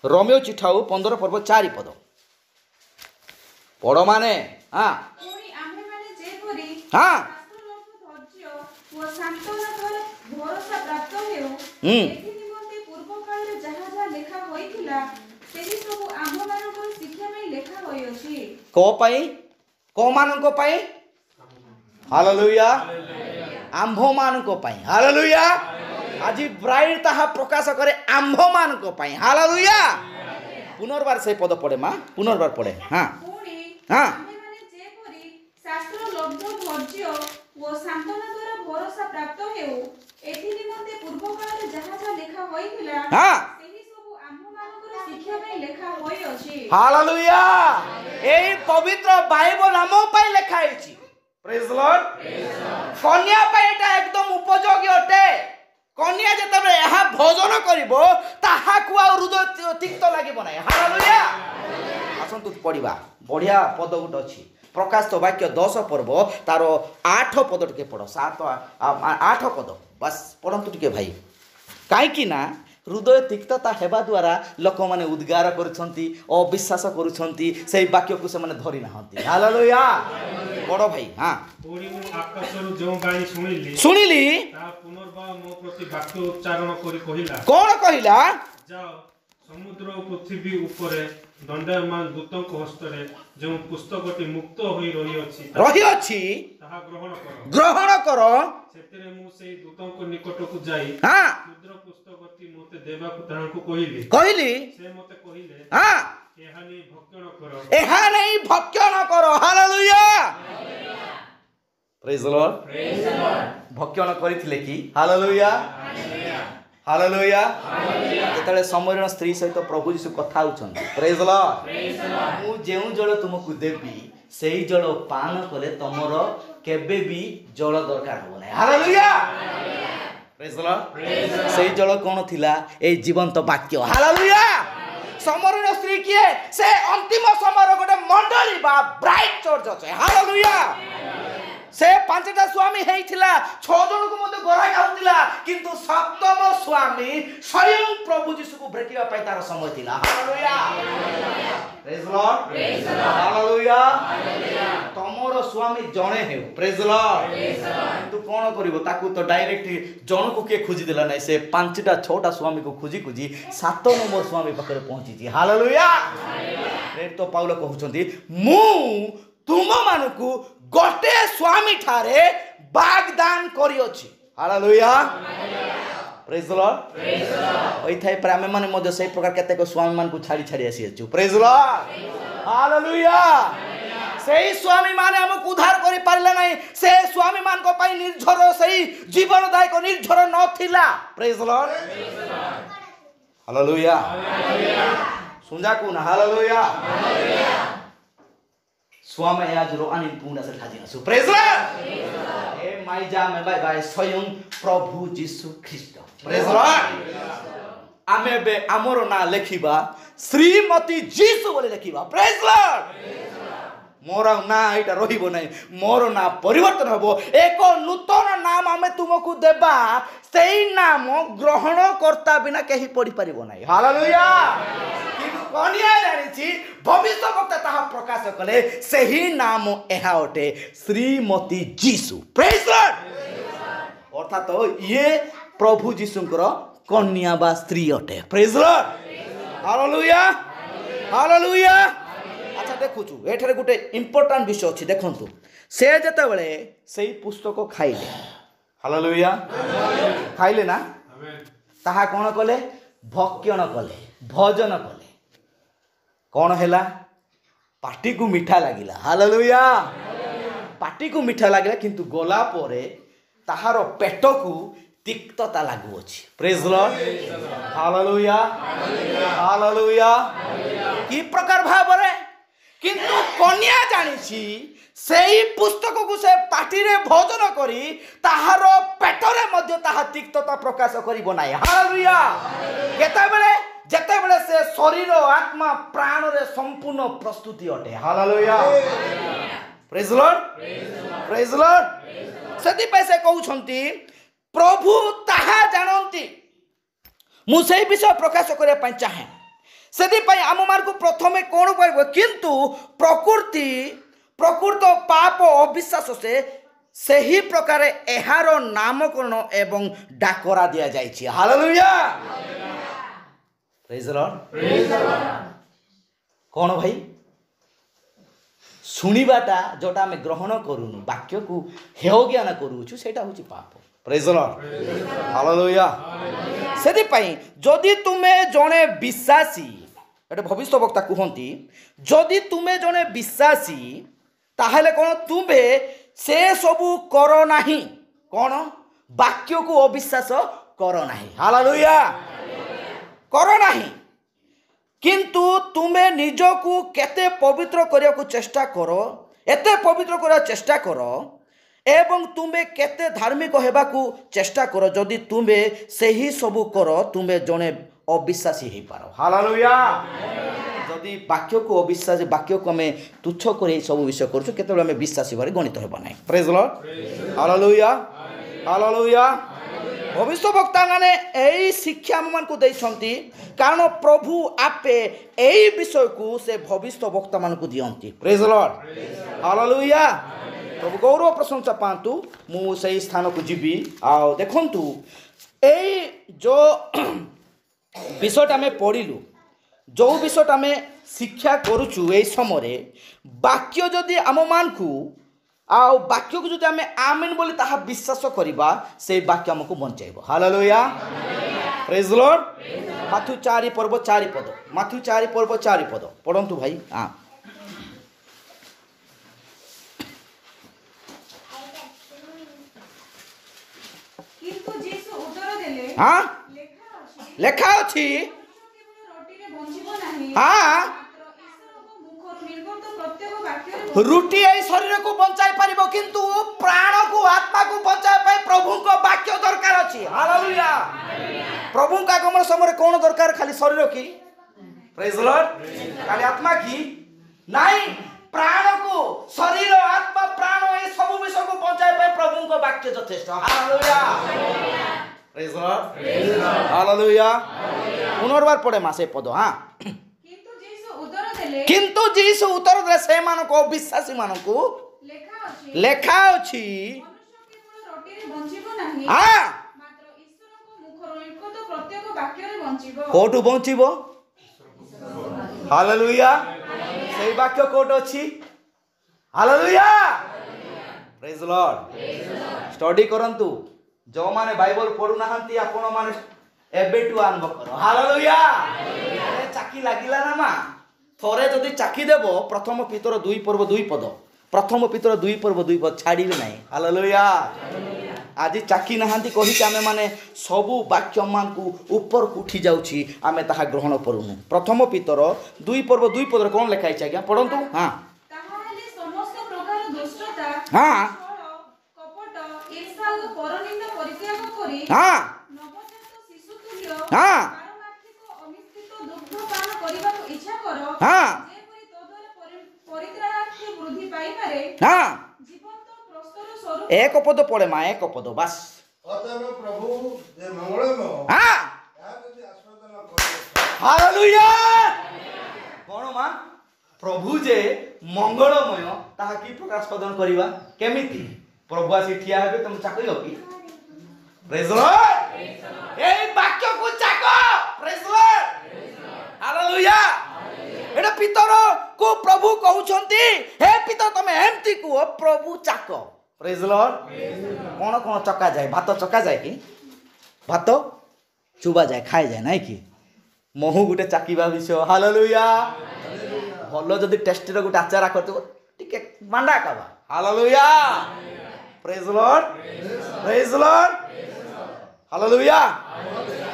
रोमियो चिठाउ 15 पर्व 4 पद पढ माने हां
पुनी आम्हे माने जे परी
हां
धैर्य ओ सांत्वना पर भरोसा प्राप्त हेउ एथि निमंते पूर्व काल रे जहा जहा लेखा होइथिला सेही सब आम्ह मानकर शिक्षा में लेखा होई अछि
को पाई को मानको पाई हालेलुया आंभ मानको पाई हालेलुया आज ब्राइड ताहा प्रकाश करे आंभ मानको पाई हालेलुया पुनर्बार से पद पड़े मां पुनर्बार पड़े हां
पुनी
हां
आम्हे माने जे परी शास्त्र लब्ध धैर्य ओ सांत्वना द्वारा भरोसा प्राप्त हेउ एथि निमंते पूर्व काल रे जहा जहा लेखा होइथिला
हां
सेही सब आम्ह मानकर शिक्षा में लेखा होई अछि
हालेलुया एई पवित्र बाइबल हमो पाई लिखा हिची प्रेज द लॉर्ड कन्या पाई एटा एकदम उपयोगी अटे कन्या जेतबे ଏହା भोजन करिवो ताहाकु आ हृदय तिक्त लागिबो नै। हालेलुया। आसंतु पढिबा बढ़िया पद गुट अछि प्रकाशित वाक्य 10 पर्व तार 8 पद टिके पढ़ 7 8 पद बस पढ़ंतु टिके भाई काई कि ना हृदय तिक्तता हेबा द्वारा लोक माने उद्गार करूछंती अविश्वास करूछंती सेही वाक्य को से माने धरि नाहंती। हालेलुया। बड़ भाई हां
ओडी मु आकाशरु जो बाणी
सुनिली
ता पुनर्बार मो प्रति वाक्य उच्चारण करी कहिला
कोन कहिला
जाओ समुद्र और पृथ्वी ऊपरे दंडयमान दूतक हस्तरे जो पुस्तकटी मुक्त होई रही अछि ताहा ग्रहण करो सेतरे मु सेही दूतक निकट को जाई
हां
समुद्र पुस्तकटी मते देबा को ताहाको कहिली से मते कहिले
हां एहा नहीं भक्षण करो। हालेलुया। Praise the Lord. भक्षण करिथिले कि हालेलुया हालेलुया। जेतले समरण स्त्री सहित प्रभु यीशु कथा होछन प्रेज द लॉर्ड। मु जेउ जल तुमको देबी सेही जल पान कले तमर केबे भी जल दरकार हो नै। Hallelujah praise the Lord. सेही जल कोन थिला ए जीवंत वाक्य। हालेलुया। समरण स्त्री किए से अंतिम समय गोटे मंडली बा ब्राइट चर्च अछि। हालेलुया। से पांचटा स्वामी हेइथिला 6 जन को मते गरा गाउतिला किंतु सप्तम स्वामी स्वयं प्रभु यीशु को भेटिबा पई तार समय थिला। Hallelujah. Praise the lord. Praise the lord. Hallelujah. तमरो स्वामी जणे हेउ प्रेज द लॉर्ड। तू कोन करिवो ताकू तो डायरेक्ट जण को के खोजी देला नै से 5टा 6टा स्वामी को खोजी खोजी 7 नंबर स्वामी पाखरे पहुंची छी। हालेलुया। रेट तो पाउल कहउछंती मु तुम मानकु गोटे स्वामी ठारे वाग्दान करी अछि। Hallelujah. Praise the lord. Praise the Lord. ओइ थाई पर आमे माने मध्य सही प्रकार केते को स्वामी मान को छाड़ी छाड़ी आसी अछि। Praise the lord. हालेलुया। सेही स्वामी माने हमकु उद्धार करि पारले नै से स्वामी मान को पई निर्झर सही जीवनदायक निर्झर नथिला। Praise the lord. हालेलुया। सुनजा को ना हालेलुया। स्वामी आज रोआनी पूर्ण से ठाजी नसु प्रेज द लॉर्ड। ए माइजा में बाय बाय स्वयं प्रभु यीशु ख्रीष्ट प्रेज द लॉर्ड। आमे बे हमरो ना लेखिबा श्रीमती यीशु बोले लेखिबा प्रेज द लॉर्ड। मोर ना एटा रहिबो नै मोर ना परिवर्तन हबो एक नूतन नाम आमे तुमको देबा सेही नाम ग्रहण करता बिना केही पढ़ी परिबो नै। हालेलुया। किंतु कन्या जानि छी भविष्यवक्ता ताहा प्रकाश कले सेही नाम एहा ओटे श्रीमती यीशु प्रेज द लॉर्ड। अर्थात ये प्रभु यीशुଙ୍କର कन्या बा स्त्री ओटे praise the lord. Hallelujah hallelujah. अच्छा देखुछु एठारे गुटे इंपोर्टेंट विषय अछि देखंतु से जते बेले सेही पुस्तक खाइले हालेलुया खाइले ना ताहा कोन कले भक्षण कले भोजन कले कोन हैला पाटी को मीठा लागिला। हालेलुया। पाटी को मीठा लागिला किंतु गोला परे ताहार पेट को तिक्तता लागु अछि। Praise the lord. Hallelujah hallelujah. की प्रकार भाबरे किंतु कन्या जानि छी सेही पुस्तक को से पाटी रे भोजन करी ताहार पेटरे मध्ये ताहा तिक्तता प्रकाश करिबो नै। हालेलुया। जेते बेले से शरीर आत्मा प्राण रे संपूर्ण प्रस्तुति अटे। Hallelujah. Praise the lord. Praise the Lord. सेति पैसे कहउछंती प्रभु ताहा जानंती मु सेही विषय प्रकाश करे पई चाहे सेति पई आम मार को प्रथमे कोन करबो किंतु प्रकृत पाप अविश्वास से सही प्रकार एहार नामकरण एवं डाकरा दिया जाइछि। Hallelujah. Praise the lord. Praise the lord. कोन भाई सुनिबाटा जोटा में ग्रहण करूनु वाक्य को हेय ज्ञान करूछु सेटा होछि पाप। Praise the lord. हालेलुया। सेति पई जदि तुमे जने विश्वासी एटा भविष्य वक्ता कहंती जदि तुमे जने विश्वासी ताहले कोन तुमे से सबु करो नाही कोन वाक्य को अविश्वास करो नाही। हालेलुया। करो नाही किंतु तुमे निज को केते पवित्र करिया को चेष्टा करो एते पवित्र करिया चेष्टा करो ଏବଂ ତୁମେ କେତେ ଧାର୍ମିକ ହେବାକୁ ଚେଷ୍ଟା କର, ଯଦି ତୁମେ ସେହି ସବୁ କର ତୁମେ ଜଣେ ଅବିଶ୍ୱାସୀ ହେଇପାର। ହାଲେଲୁୟା। ଯଦି ବାକ୍ୟକୁ ଅବିଶ୍ୱାସୀ, ବାକ୍ୟକୁ ଆମେ ତୁଚ୍ଛ କରି ସବୁ ବିଷୟ କରୁଛୁ, କେତେବେଳେ ଆମେ ବିଶ୍ୱାସୀ ଭାବରେ ଗଣିତ ହେବ ନାହିଁ। ପ୍ରେଜ୍ ଲର୍ଡ। Hallelujah, hallelujah. ଭବିଷ୍ୟବକ୍ତା ମାନେ ଏଇ ଶିକ୍ଷା ଆମମାନଙ୍କୁ ଦେଇଛନ୍ତି, କାରଣ ପ୍ରଭୁ ଆପେ ଏଇ ବିଷୟକୁ ସେ ଭବିଷ୍ୟବକ୍ତା ମାନଙ୍କୁ ଦିଅନ୍ତି। ପ୍ରେଜ୍ ଲର୍ଡ, ହାଲେଲୁୟା। ପ୍ରଭୁ ଗୌରବ ପ୍ରଶଂସା ପାଆନ୍ତୁ। ମୁଁ ସେଇ ସ୍ଥାନକୁ ଯିବି। ଆଉ ଦେଖନ୍ତୁ, ଏଇ ଯେଉଁ ବିଷୟଟା ଆମେ ପଢ଼ିଲୁ, ଯେଉଁ ବିଷୟଟା ଆମେ ଶିକ୍ଷା କରୁଛୁ ଏଇ ସମୟରେ, ବାକ୍ୟ ଯଦି ଆମମାନଙ୍କୁ, ଆଉ ବାକ୍ୟକୁ ଯଦି ଆମେ ଆମେନ୍ ବୋଲି ତାହା ବିଶ୍ୱାସ କରିବା, ସେଇ ବାକ୍ୟ ଆମକୁ ବଞ୍ଚାଇବ। ହାଲେଲୁୟା, ପ୍ରେଜ୍ ଲର୍ଡ। ମାଥ୍ୟୁ 4 ପର୍ବ 4 ପଦ, ମାଥ୍ୟୁ 4 ପର୍ବ 4 ପଦ ପଢ଼ନ୍ତୁ ଭାଇ।
କିନ୍ତୁ ଯୀଶୁ ଉତ୍ତର ଦେଲେ,
ଲେଖା ଅଛି,
ରୋଟିରେ ବଞ୍ଚିବ ନାହିଁ,
ହଁ,
ମାତ୍ର ଈଶ୍ୱରଙ୍କ ମୁଖରୁ ନିର୍ଗତ ପ୍ରତ୍ୟେକ ବାକ୍ୟରେ
ରୁଟି ଏଇ ଶରୀରକୁ ବଞ୍ଚାଇ ପାରିବ, କିନ୍ତୁ ପ୍ରାଣକୁ, ଆତ୍ମାକୁ ବଞ୍ଚାଇବା ପାଇଁ ପ୍ରଭୁଙ୍କ ବାକ୍ୟ ଦରକାର ଅଛି। ହାଲେଲୁୟା। ପ୍ରଭୁଙ୍କ ଆଗମନ ସମୟରେ କ'ଣ ଦରକାର? ଖାଲି ଶରୀର କି? ପ୍ରେଜ୍ ଲର୍ଡ। ଖାଲି ଆତ୍ମା କି? ନାଇଁ, ପ୍ରାଣକୁ, ଶରୀର, ଆତ୍ମା, ପ୍ରାଣ ଏ ସବୁ ବିଷୟକୁ ବଞ୍ଚାଇବା ପାଇଁ ପ୍ରଭୁଙ୍କ ବାକ୍ୟ ଯଥେଷ୍ଟ। ହାଲେଲୁୟା, ପ୍ରେଜ୍ ଲର୍ଡ, ହାଲେଲୁୟା। ପୁନର୍ବାର ପଡ଼େ ମା ସେ ପଦ।
କିନ୍ତୁ ଯୀଶୁ ଉତ୍ତର ଦେଲେ,
କିନ୍ତୁ ଯୀଶୁ ଉତ୍ତର ଦେଲେ ସେମାନଙ୍କୁ, ଅବିଶ୍ୱାସୀ ମାନଙ୍କୁ, ଲେଖା ଅଛି,
ମନୁଷ୍ୟ କେବଳ ରୋଟିରେ ବଞ୍ଚିବ ନାହିଁ,
ହଁ,
ମାତ୍ର ଈଶ୍ୱରଙ୍କ ମୁଖରୁ ନିର୍ଗତ ପ୍ରତ୍ୟେକ ବାକ୍ୟରେ ବଞ୍ଚିବ।
କୋଉଠୁ ବଞ୍ଚିବ? ହାଲେଲୁୟା। ସେଇ ବାକ୍ୟ କୋଉଠି ଅଛି? ହାଲେଲୁୟା, ପ୍ରେଜ୍ ଲର୍ଡ। ଷ୍ଟଡି କରନ୍ତୁ। ଯେଉଁମାନେ ବାଇବଲ ପଢୁନାହାନ୍ତି, ଆପଣ ମାନେ ଏବେଠୁ ଆରମ୍ଭ କର। ହାଲେଲୁୟା। ଚାକି ଲାଗିଲା ନା ମା? ଥରେ ଯଦି ଚାକି ଦେବ, ପ୍ରଥମ ପିତର 2 ପର୍ବ 2 ପଦ, ପ୍ରଥମ ପିତର 2 ପର୍ବ 2 ପଦ ଛାଡ଼ିବେ ନାହିଁ। ହାଲେଲୁୟା। ଆଜି ଚାକି ନାହାନ୍ତି କହିକି ଆମେ ମାନେ ସବୁ ବାକ୍ୟମାନଙ୍କୁ ଉପରକୁ ଉଠି ଯାଉଛି, ଆମେ ତାହା ଗ୍ରହଣ କରୁନୁ। ପ୍ରଥମ ପିତର 2 ପର୍ବ 2 ପଦରେ କ'ଣ ଲେଖା ହେଇଛି ଆଜ୍ଞା? ପଢ଼ନ୍ତୁ।
ତାହାହେଲେ ସମସ୍ତ ପ୍ରକାର ଦୁଷ୍ଟତା,
ହଁ,
ଛଳ, କପଟ, ଈର୍ଷା ଓ ପରନିନ୍ଦା ପରିତ୍ୟାଗ କରି ନବଜାତ ଶିଶୁ ତୁଲ୍ୟ ପାରମାର୍ଥିକ ଅମିଶ୍ରିତ ଦୁଗ୍ଧ ପାନ କରିବାକୁ ଇଚ୍ଛା କର, ଯେପରି ତଦ୍ଦ୍ୱାରା ପରିତ୍ରାଣାର୍ଥେ ବୃଦ୍ଧି ପାଇପାରେ, ଜୀବନ୍ତ ପ୍ରସ୍ତର ସ୍ୱରୂପ।
ଏକ ପଦ ପଡ଼େ ମା, ଏକ ପଦ ବାସ୍।
ଅତଏବ ପ୍ରଭୁ ଯେ ମଙ୍ଗଳମୟ, ଏହା ଯଦି ଆସ୍ୱାଦନ କରିବ।
ହାଲେଲୁୟା। କ'ଣ ମା? ପ୍ରଭୁ ଯେ ମଙ୍ଗଳମୟ, ତାହା କି ପ୍ରକାର ଆସ୍ୱାଦନ କରିବା? କେମିତି? ପ୍ରଭୁ ଆସି ଠିଆ ହେବେ, ତମେ ଚାକିବ କି? ପ୍ରେଜ୍ ଲର୍ଡ। এই বাক্যକୁ ଚାକ। ପ୍ରେଜ୍ ଲର୍ଡ, ହାଲେଲୁୟା। ଏଟା ପିତରକୁ ପ୍ରଭୁ କହୁଛନ୍ତି, ହେ ପିତର ତମେ ଏମିତି କୁହ, ପ୍ରଭୁ ଚାକ। ପ୍ରେଜ୍ ଲର୍ଡ। କ'ଣ କ'ଣ ଚକାଯାଏ? ଭାତ ଚକାଯାଏ କି? ଭାତ ଚୁବାଯାଏ, ଖାଇଯାଏ, ନାଇଁ କି? ମହୁ ଗୋଟେ ଚାକିବା ବିଷୟ। ହାଲେଲୁୟା। ଭଲ ଯଦି ଟେଷ୍ଟିର ଗୋଟେ ଆଚାର କରିଥିବ, ଟିକେ ମାଣ୍ଡା ଖାଇବା। ହାଲେଲୁୟା, ପ୍ରେଜ୍ ଲର୍ଡ, ପ୍ରେଜ୍ ଲର୍ଡ, ହାଲେଲୁୟା।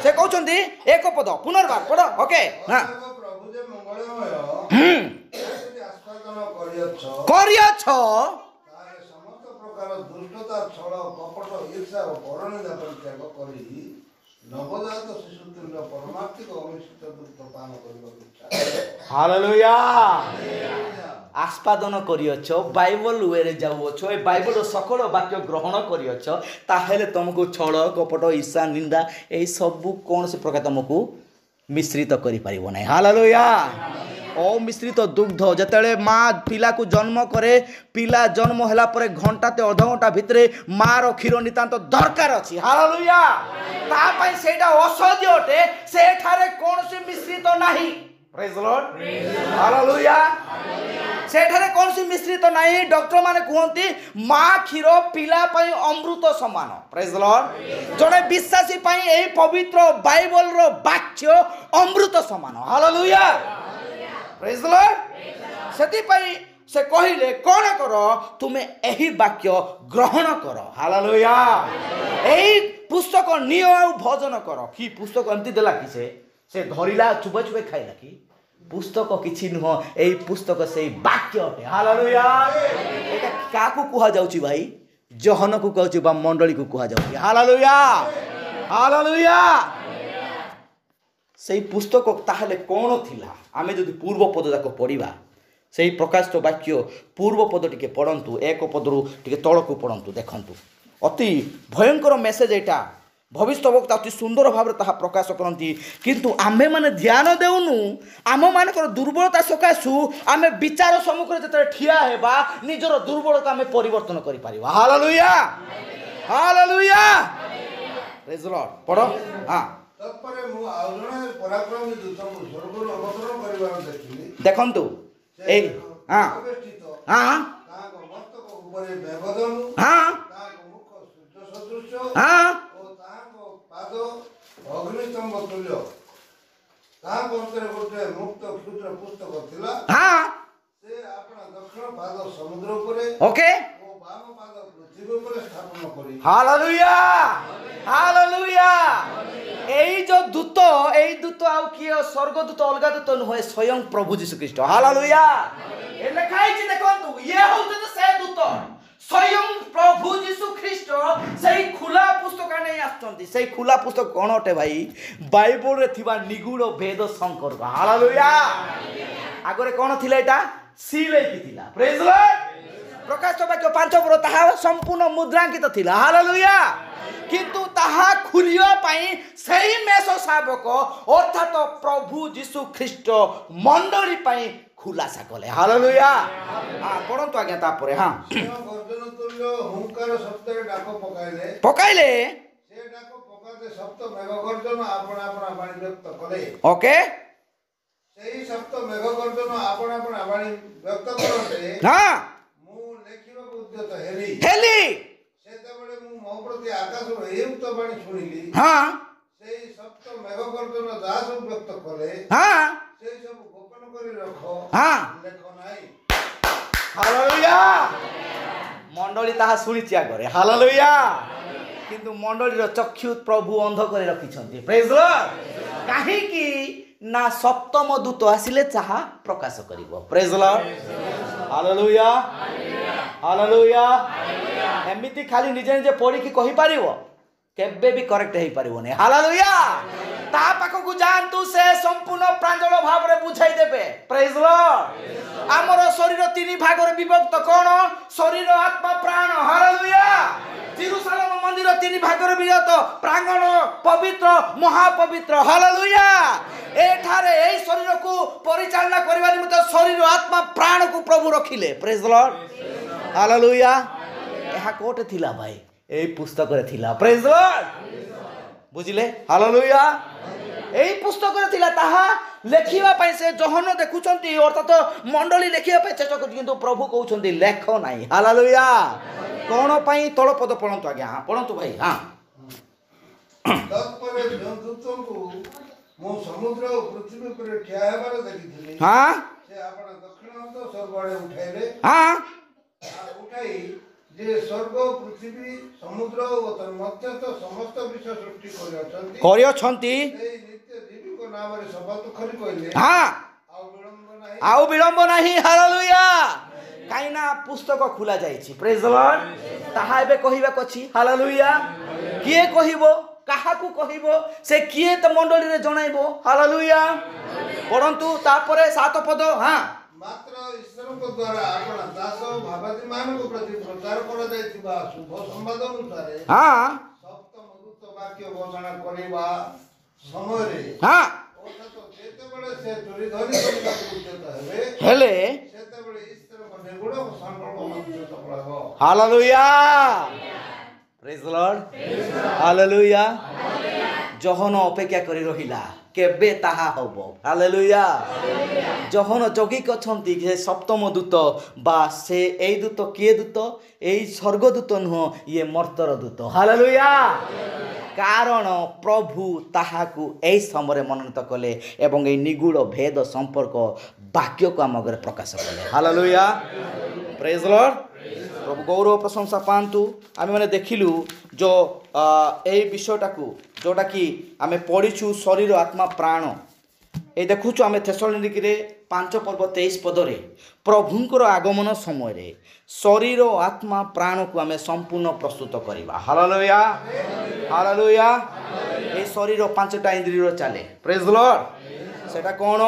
ସେ କହୁଛନ୍ତି ଏକ ପଦ, ପୁନର୍ବାର ପଢ଼। ଓକେ।
ପ୍ରଭୁ ଯେ ମଙ୍ଗଳମୟ, ଏହା ଯଦି ଆସ୍ୱାଦନ
କରିଅଛ,
ତାହେଲେ ସମସ୍ତ ପ୍ରକାର ଦୁଷ୍ଟତା, ଛଳ, କପଟ, ଈର୍ଷା ଓ ପରନିନ୍ଦା ପରିତ୍ୟାଗ କରି ନବଜାତ ଶିଶୁ ତୁଲ୍ୟ ପରମାର୍ଥିକ ଅମିଶ୍ରିତ ଦୁଗ୍ଧ ପାନ କରିବାକୁ ଇଚ୍ଛା କର।
ହାଲେଲୁୟା। ଆସ୍ୱାଦନ କରିଅଛ, ବାଇବଲ ୱେରେ ଯାଉଅଛ, ଏ ବାଇବଲର ସକଳ ବାକ୍ୟ ଗ୍ରହଣ କରିଅଛ, ତାହେଲେ ତୁମକୁ ଛଳ, କପଟ, ଈର୍ଷା, ନିନ୍ଦା ଏଇ ସବୁ କୌଣସି ପ୍ରକାର ତୁମକୁ ମିଶ୍ରିତ କରିପାରିବ ନାହିଁ। ହାଲେଲୁୟା। ଅମିଶ୍ରିତ ଦୁଗ୍ଧ, ଯେତେବେଳେ ମା ପିଲାକୁ ଜନ୍ମ କରେ, ପିଲା ଜନ୍ମ ହେଲା ପରେ ଘଣ୍ଟାଟେ ଅଧଘଣ୍ଟା ଭିତରେ ମାର କ୍ଷୀର ନିତାନ୍ତ ଦରକାର ଅଛି। ହାଲେଲୁୟା। ତା ପାଇଁ ସେଇଟା ଔଷଧୀୟ ଅଟେ, ସେଠାରେ କୌଣସି ମିଶ୍ରିତ ନାହିଁ। ପ୍ରେଜ୍ ଲର୍ଡ, ହାଲେଲୁୟା। ସେଠାରେ କୌଣସି ମିଶ୍ରିତ ନାହିଁ। ଡକ୍ଟର ମାନେ କୁହନ୍ତି ମା କ୍ଷୀର ପିଲା ପାଇଁ ଅମୃତ ସମାନ। ପ୍ରେଜ୍ ଲର୍ଡ। ଜଣେ ବିଶ୍ୱାସୀ ପାଇଁ ଏହି ପବିତ୍ର ବାଇବଲର ବାକ୍ୟ ଅମୃତ ସମାନ। ହାଲେଲୁୟା, ପ୍ରେଜ୍ ଲର୍ଡ। ସେଥିପାଇଁ ସେ କହିଲେ କ'ଣ କର? ତୁମେ ଏହି ବାକ୍ୟ ଗ୍ରହଣ କର। ହାଲେଲୁୟା। ଏହି ପୁସ୍ତକ ନିଅ ଆଉ ଭୋଜନ କର। କି ପୁସ୍ତକ ଏମିତି ଦେଲା କି? ସେ ଧରିଲା, ଚୁବାଇ ଚୁବାଇ ଖାଇଲା କି? ପୁସ୍ତକ କିଛି ନୁହଁ, ଏହି ପୁସ୍ତକ ସେଇ ବାକ୍ୟ ଅଟେ। ହାଲେଲୁୟା। ଏଇଟା କାହାକୁ କୁହାଯାଉଛି ଭାଇ? जहन को कहूँ बा मंडली को कह जाऊँ। Hallelujah hallelujah. से पुस्तक ताहले कौन थिला आमे जदि पूर्व पद जाक पढ़ा से प्रकाशित वाक्य पूर्व पद टिके पढ़ंतु एक पदरू टिके तलकू पढ़ंतु देखंतु अति भयंकर मेसेज एटा भविष्यवक्ता अति सुंदर भाव में प्रकाश करती किंतु आमे माने ध्यान देउनु आम मानकर दुर्बलता सकाशु आमे विचार सम्मुख जते ठिया हेबा निजर दुर्बलता आमे परिवर्तन करि परिबा। Hallelujah hallelujah praise the lord पढ़ो। हां
तत्परे मु आउजणे पराक्रमी दूतଙ୍କୁ ସ୍ୱର୍ଗରୁ ଅବତରଣ କରିବାର ଦେଖିଲି।
ଦେଖନ୍ତୁ ଏ हां हां
ତାଙ୍କ ମସ୍ତକ ଉପରେ ମେଘଧନୁ
हां
ତାଙ୍କ ମୁଖ ସୂର୍ଯ୍ୟ ସଦୃଶ
हां
ଓ ତାଙ୍କ ପାଦ ଅଗ୍ନିସ୍ତମ୍ଭ ତୁଲ୍ୟ। ତାଙ୍କ ହସ୍ତରେ ଗୋଟେ ମୁକ୍ତ କ୍ଷୁଦ୍ର ପୁସ୍ତକ ଥିଲା।
हां
ସେ ଆପଣା ଦକ୍ଷିଣ ପାଦ ସମୁଦ୍ର ଉପରେ
ओके
ଓ ବାମ ପାଦ ପୃଥିବୀ ଉପରେ ସ୍ଥାପନ କରି।
Hallelujah hallelujah. এই जो दूत এই दूत आउ किए स्वर्गदूत अलगा दूत नुहे स्वयं प्रभु जीशु ख्रीस्ट। हालेलुया ए लेखा है देखंतु ये होते से दूत स्वयं प्रभु जीशु ख्रीस्ट सही खुला पुस्तक नहीं आछंती। सही खुला पुस्तक कोन अटे भाई बाइबल रे थिबा निगूढ़ वेद संकर। हालेलुया आगरे कोन थिला एटा सील थिला। Praise the Lord. प्रकाश वाक्य 5 पर ताहा संपूर्ण मुद्रांकित थिला। हालेलुया किंतु ताहा खुलिया पाई सही मेष शावक अर्थात प्रभु जीशु ख्रीस्ट मंडली पाई खुलासा कले। हालेलुया हां पढ़ंतु आज्ञा तापरे। हां
गर्जन तुल्य हुंकार शब्दरे डाक पकाइले
पकाइले
से डाक पकाते सप्त मेघ गर्जन आपण आपण बाणी व्यक्त कले।
ओके
सेही सप्त मेघ गर्जन आपण आपण बाणी व्यक्त करते।
हां
मु लेखिबा उद्यत हेली
हेली
सेतेबेले मु मो प्रति आकाशर ए उक्त बाणी शुणिली।
हां
सेही सप्त मेघ गर्जन दास व्यक्त कले।
हां
सेही सब गोपन करी रखो
हां
लेख नाही।
हालेलुया मंडली ताहा सुनिछि आगरे। हालेलुया किंतु मंडली रो चक्षु प्रभु अंध करे रखिछंती। Praise the Lord. काहे कि ना सप्तम दूत आसिले चाहा प्रकाश करिवो। Praise the lord. Hallelujah hallelujah एमिति खाली निजे निजे पढ़ी कि कहि पारिवो केबे भी करेक्ट हे पारिवोनी। हालेलुया ता पाखकु जानतु से संपूर्ण प्रांजल भाव रे बुझाई देबे। Praise the Lord. हमर शरीर तीन भाग रे विभक्त कोन शरीर आत्मा प्राण। हालेलुया जेरूशलेम मंदिर तीन भाग रे विभक्त प्रांगण पवित्र महापवित्र। हालेलुया एठारे एई शरीर को परिचालना करबा निमित्त शरीर आत्मा प्राण को प्रभु रखिले। Praise the lord. हालेलुया एहा कोटे थिला भाई एई पुस्तक रे थिला। प्रेज द लॉर्ड बुझिले। हालेलुया एई पुस्तक रे थिला ताहा लेखिबा पई से जहन देखुचंती अर्थात मंडली लेखिबा पई चेष्टा करती किंतु प्रभु कहउचंती लेख नाही। हालेलुया कोन पई तळ पद पढंतु आज्ञा। हां पढंतु भाई। हां
तत्परे जंतुतंकु मु समुद्र और पृथ्वी पर ठिया हेबार देखिथिली।
हां
से आपण दक्षिण हस्त सर्वआडे उठाइले।
हां
उठाई जे स्वर्ग पृथ्वी समुद्र और तन्मध्यस्थ समस्त विश्व सृष्टि करियछंती
करियछंती
ए नित्य जीवी को नाम रे शपथ खरी कहले।
हां आउ विलंब नाही। हालेलुया काइना पुस्तक खुला जाइछि। Praise the lord. ताहा एबे कहिबा कछि। हालेलुया किए कहिबो काहाकू कहिबो से किए त मंडली रे जणाइबो। हालेलुया परंतु तापरे 7 पद। हां
मात्र ईश्वर को द्वारा आपण दास भावादी मान को प्रति प्रचार करा जायतिबा शुभ संवाद अनुसार
हां
सप्तम दूत वाक्य घोषणा करिबा समय रे
हां
अर्थात जेतेबेले से चोरी धरी करिबा उद्यत हेबे
हेले
सेतेबेले ईश्वर को निगूढ़ संकल्प मध्य सफल हो।
Hallelujah praise the lord. Hallelujah जहन अपेक्षा करी रहिला केबे ताहा होबो। हालेलुया जहन जगी कछंती जे सप्तम दूत बा से एई दूत किए दूत एई स्वर्गदूत नुह ये मर्तर दूत। हालेलुया कारण प्रभु ताहाकू एई समय मनोनीत कले एवं एई निगूढ़ भेद संपर्क वाक्य को आम आगे प्रकाश कले। Hallelujah praise the lord. प्रभु गौरव प्रशंसा पांतु। आम मैंने देखिलु जो यही विषयटा को जोटा कि आम पढ़ीचु शरीर आत्मा प्राण এই দেখুଛୁ ଆମେ ଥେସଲୋନିକେରେ 5 ପର୍ବ 23 ପଦରେ ପ୍ରଭୁଙ୍କର ଆଗମନ ସମୟରେ ଶରୀର ଆତ୍ମା ପ୍ରାଣକୁ ଆମେ ସମ୍ପୂର୍ଣ୍ଣ ପ୍ରସ୍ତୁତ କରିବା। Hallelujah hallelujah. এই ଶରୀର 5ଟା ଇନ୍ଦ୍ରିୟ ଚାଲେ। ପ୍ରେଜ୍ ଦ ଲର୍ଡ। ସେଟା କ'ଣ?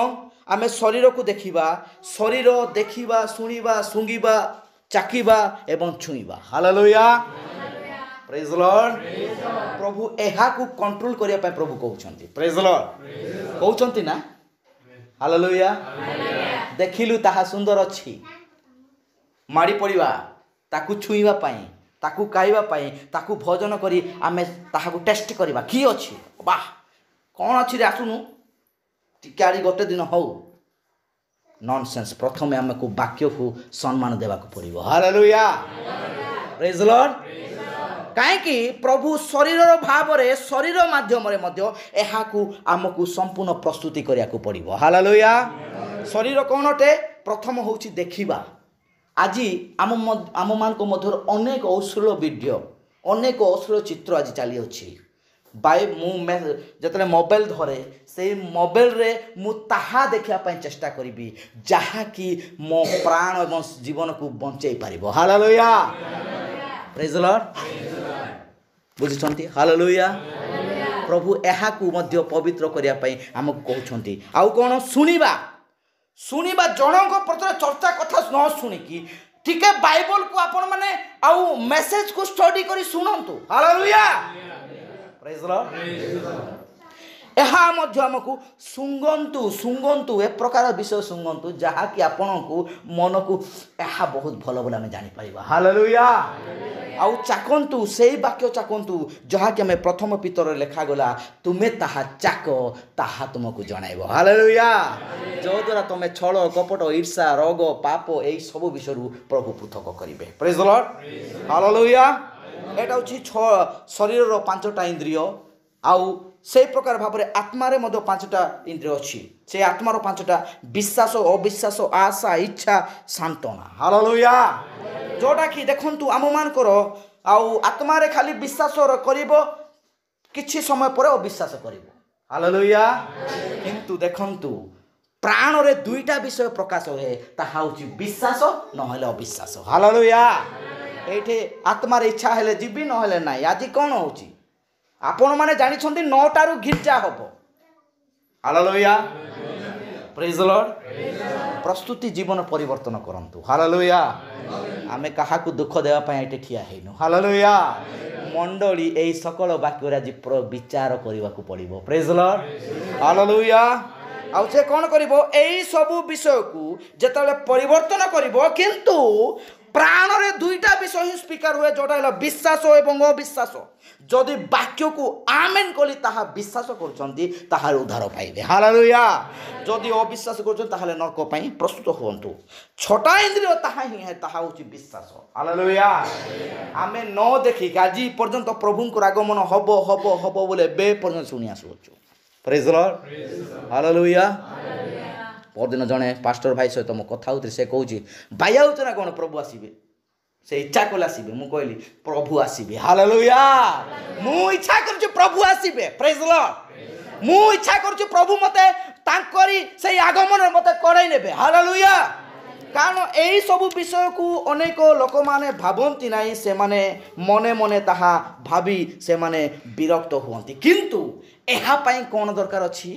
ଆମେ ଶରୀରକୁ ଦେଖିବା, ଶରୀର ଦେଖିବା, ଶୁଣିବା, ଶୁଙ୍ଗିବା, ଚାଖିବା ଏବଂ ଛୁଇଁବା। ହାଲେଲୁୟା ପ୍ରେଜ୍ ଦ ଲର୍ଡ। ପ୍ରଭୁ ଏହାକୁ କଣ୍ଟ୍ରୋଲ କରିବା ପାଇଁ ପ୍ରଭୁ କହୁଛନ୍ତି। ପ୍ରେଜ୍ ଦ ଲର୍ଡ କହୁଛନ୍ତି ନା? ହାଲେଲୁୟା। ଦେଖିଲୁ ତାହା ସୁନ୍ଦର ଅଛି, ମାଡ଼ି ପଡ଼ିବା ତାକୁ ଛୁଇଁବା ପାଇଁ, ତାକୁ ଖାଇବା ପାଇଁ, ତାକୁ ଭୋଜନ କରି ଆମେ ତାହାକୁ ଟେଷ୍ଟ କରିବା କି ଅଛି। ବାଃ କ'ଣ ଅଛି ରେ, ଆସୁନୁ ଟିକେ ଆଡ଼ି ଗୋଟେ ଦିନ ହଉ। ନନସେନ୍ସ। ପ୍ରଥମେ ଆମକୁ ବାକ୍ୟକୁ ସମ୍ମାନ ଦେବାକୁ ପଡ଼ିବ। ହାଲେଲୁୟା ପ୍ରେଜ୍ ଦ ଲର୍ଡ। କାହିଁକି? ପ୍ରଭୁ ଶରୀରର ଭାବରେ, ଶରୀର ମାଧ୍ୟମରେ ମଧ୍ୟ ଏହାକୁ ଆମକୁ ସମ୍ପୂର୍ଣ୍ଣ ପ୍ରସ୍ତୁତି କରିବାକୁ ପଡ଼ିବ। ହାଲେଲୁୟା। ଶରୀର କ'ଣ ଅଟେ? ପ୍ରଥମ ହେଉଛି ଦେଖିବା। ଆଜି ଆମମାନଙ୍କ ମଧ୍ୟରୁ ଅନେକ ଅଶ୍ଳୀଳ ଭିଡ଼ିଓ, ଅନେକ ଅଶ୍ଳୀଳ ଚିତ୍ର ଆଜି ଚାଲିଅଛି। ମୁଁ ଯେତେବେଳେ ମୋବାଇଲ ଧରେ, ସେଇ ମୋବାଇଲରେ ମୁଁ ତାହା ଦେଖିବା ପାଇଁ ଚେଷ୍ଟା କରିବି ଯାହାକି ମୋ ପ୍ରାଣ ଏବଂ ଜୀବନକୁ ବଞ୍ଚେଇ ପାରିବ। ହାଲେଲୁୟା ପ୍ରେଜ୍ ଦ ଲର୍ଡ। ବୁଝୁଛନ୍ତି? ହାଲେଲୁୟା। ପ୍ରଭୁ ଏହାକୁ ମଧ୍ୟ ପବିତ୍ର କରିବା ପାଇଁ ଆମକୁ କହୁଛନ୍ତି। ଆଉ କ'ଣ? ଶୁଣିବା। ଶୁଣିବା ଜଣଙ୍କ ପ୍ରତି ଚର୍ଚ୍ଚା କଥା ନ ଶୁଣିକି ଟିକେ ବାଇବଲକୁ ଆପଣମାନେ ଆଉ ମେସେଜକୁ ଷ୍ଟଡି କରି ଶୁଣନ୍ତୁ। ହାଲେଲୁୟା ପ୍ରେଜ୍ ଦ ଲର୍ଡ। ଏହା ମଧ୍ୟ ଆମକୁ ଶୁଙ୍ଗନ୍ତୁ ଏ ପ୍ରକାର ବିଷୟ ଶୁଙ୍ଗନ୍ତୁ ଯାହାକି ଆପଣଙ୍କୁ ମନକୁ ଏହା ବହୁତ ଭଲ ବୋଲି ଆମେ ଜାଣିପାରିବା। ହାଲେଲୁୟା। ଆଉ ଚାଖନ୍ତୁ, ସେଇ ବାକ୍ୟ ଚାଖନ୍ତୁ ଯାହାକି ଆମେ ପ୍ରଥମ ପିତରରେ ଲେଖାଗଲା, ତୁମେ ତାହା ଚାଖ, ତାହା ତୁମକୁ ଜଣାଇବ। ହାଲେଲୁୟା। ଯଦ୍ୱାରା ତୁମେ ଛଳ, କପଟ, ଈର୍ଷା, ରୋଗ, ପାପ ଏହି ସବୁ ବିଷୟରୁ ପ୍ରଭୁ ପୃଥକ କରିବେ। ପ୍ରେଜ୍ ଦ ଲର୍ଡ। ହାଲେଲୁୟା। ଏଇଟା ହେଉଛି ଶରୀରର 5ଟା ଇନ୍ଦ୍ରିୟ। ଆଉ ସେହି ପ୍ରକାର ଭାବରେ ଆତ୍ମାରେ ମଧ୍ୟ 5ଟା ଇନ୍ଦ୍ରିୟ ଅଛି। ସେ ଆତ୍ମାର 5ଟା ବିଶ୍ୱାସ, ଅବିଶ୍ୱାସ, ଆଶା, ଇଚ୍ଛା, ସାନ୍ତ୍ୱନା। ହାଲେଲୁୟା। ଯେଉଁଟାକି ଦେଖନ୍ତୁ ଆମମାନଙ୍କର ଆଉ ଆତ୍ମାରେ ଖାଲି ବିଶ୍ୱାସ କରିବ, କିଛି ସମୟ ପରେ ଅବିଶ୍ୱାସ କରିବ। ହାଲେଲୁୟା। କିନ୍ତୁ ଦେଖନ୍ତୁ ପ୍ରାଣରେ 2ଟା ବିଷୟ ପ୍ରକାଶ ହୁଏ, ତାହା ହେଉଛି ବିଶ୍ୱାସ ନହେଲେ ଅବିଶ୍ୱାସ। ହାଲେଲୁୟା। ଏଇଠି ଆତ୍ମାର ଇଚ୍ଛା ହେଲେ ଯିବି, ନହେଲେ ନାହିଁ। ଆଜି କ'ଣ ହେଉଛି ଆପଣମାନେ ଜାଣିଛନ୍ତି? 9ଟାରୁ ଗିର୍ଜା ହେବ। ହାଲେଲୁୟା ପ୍ରେଜ୍ ଦ ଲର୍ଡ। ପ୍ରସ୍ତୁତି ଜୀବନ ପରିବର୍ତ୍ତନ କରନ୍ତୁ। ହାଲେଲୁୟା। ଆମେ କାହାକୁ ଦୁଃଖ ଦେବା ପାଇଁ ଏଠି ଠିଆ ହେଇନୁ। ହାଲେଲୁୟା। ମଣ୍ଡଳୀ ଏହି ସକଳ ବାକ୍ୟରେ ଆଜି ବିଚାର କରିବାକୁ ପଡ଼ିବ। ପ୍ରେଜ୍ ଦ ଲର୍ଡ। ହାଲେଲୁୟା। ଆଉ ସେ କ'ଣ କରିବ? ଏହି ସବୁ ବିଷୟକୁ ଯେତେବେଳେ ପରିବର୍ତ୍ତନ କରିବ, କିନ୍ତୁ ପ୍ରାଣରେ 2ଟା ବିଷୟ ହିଁ ସ୍ପିକାର ହୁଏ, ଯେଉଁଟା ହେଲା ବିଶ୍ୱାସ ଏବଂ ଅବିଶ୍ୱାସ। ଯଦି ବାକ୍ୟକୁ ଆମେନ୍ କଲି ତାହା ବିଶ୍ୱାସ କରୁଛନ୍ତି, ତାହାର ଉଦ୍ଧାର ପାଇବେ। ହାଲେଲୁୟା। ଯଦି ଅବିଶ୍ୱାସ କରୁଛନ୍ତି ତାହେଲେ ନରକ ପାଇଁ ପ୍ରସ୍ତୁତ ହୁଅନ୍ତୁ। 6ଟା ଇନ୍ଦ୍ରିୟ ତାହା ହେଉଛି ବିଶ୍ୱାସ। ହାଲେଲୁୟା। ଆମେ ନ ଦେଖିକି ଆଜି ପର୍ଯ୍ୟନ୍ତ ପ୍ରଭୁଙ୍କର ଆଗମନ ହବ ହବ ହବ ବୋଲି ଏବେ ପର୍ଯ୍ୟନ୍ତ ଶୁଣି ଆସୁଅଛୁ। ପ୍ରେଜ୍ ଦ ଲର୍ଡ। ହାଲେଲୁୟା। ପରଦିନ ଜଣେ ପାଷ୍ଟର ଭାଇ ସହିତ ମୁଁ କଥା ହେଉଥିଲି। ସେ କହୁଛି, ଭାଇ ଆଉଛ ନା କ'ଣ ପ୍ରଭୁ ଆସିବେ? ସେ ଇଚ୍ଛା କଲେ ଆସିବେ। ମୁଁ କହିଲି ପ୍ରଭୁ ଆସିବେ। ହାଲେଲୁୟା। ମୁଁ ଇଚ୍ଛା କରୁଛି ପ୍ରଭୁ ଆସିବେ। ପ୍ରେଜ୍ ଦ ଲର୍ଡ। ମୁଁ ଇଚ୍ଛା କରୁଛି ପ୍ରଭୁ ମୋତେ ତାଙ୍କରି ସେଇ ଆଗମନରେ ମୋତେ କରାଇ ନେବେ। ହାଲେଲୁୟା। କାରଣ ଏହି ସବୁ ବିଷୟକୁ ଅନେକ ଲୋକମାନେ ଭାବନ୍ତି ନାହିଁ। ସେମାନେ ମନେ ମନେ ତାହା ଭାବି ସେମାନେ ବିରକ୍ତ ହୁଅନ୍ତି। କିନ୍ତୁ ଏହା ପାଇଁ କ'ଣ ଦରକାର ଅଛି?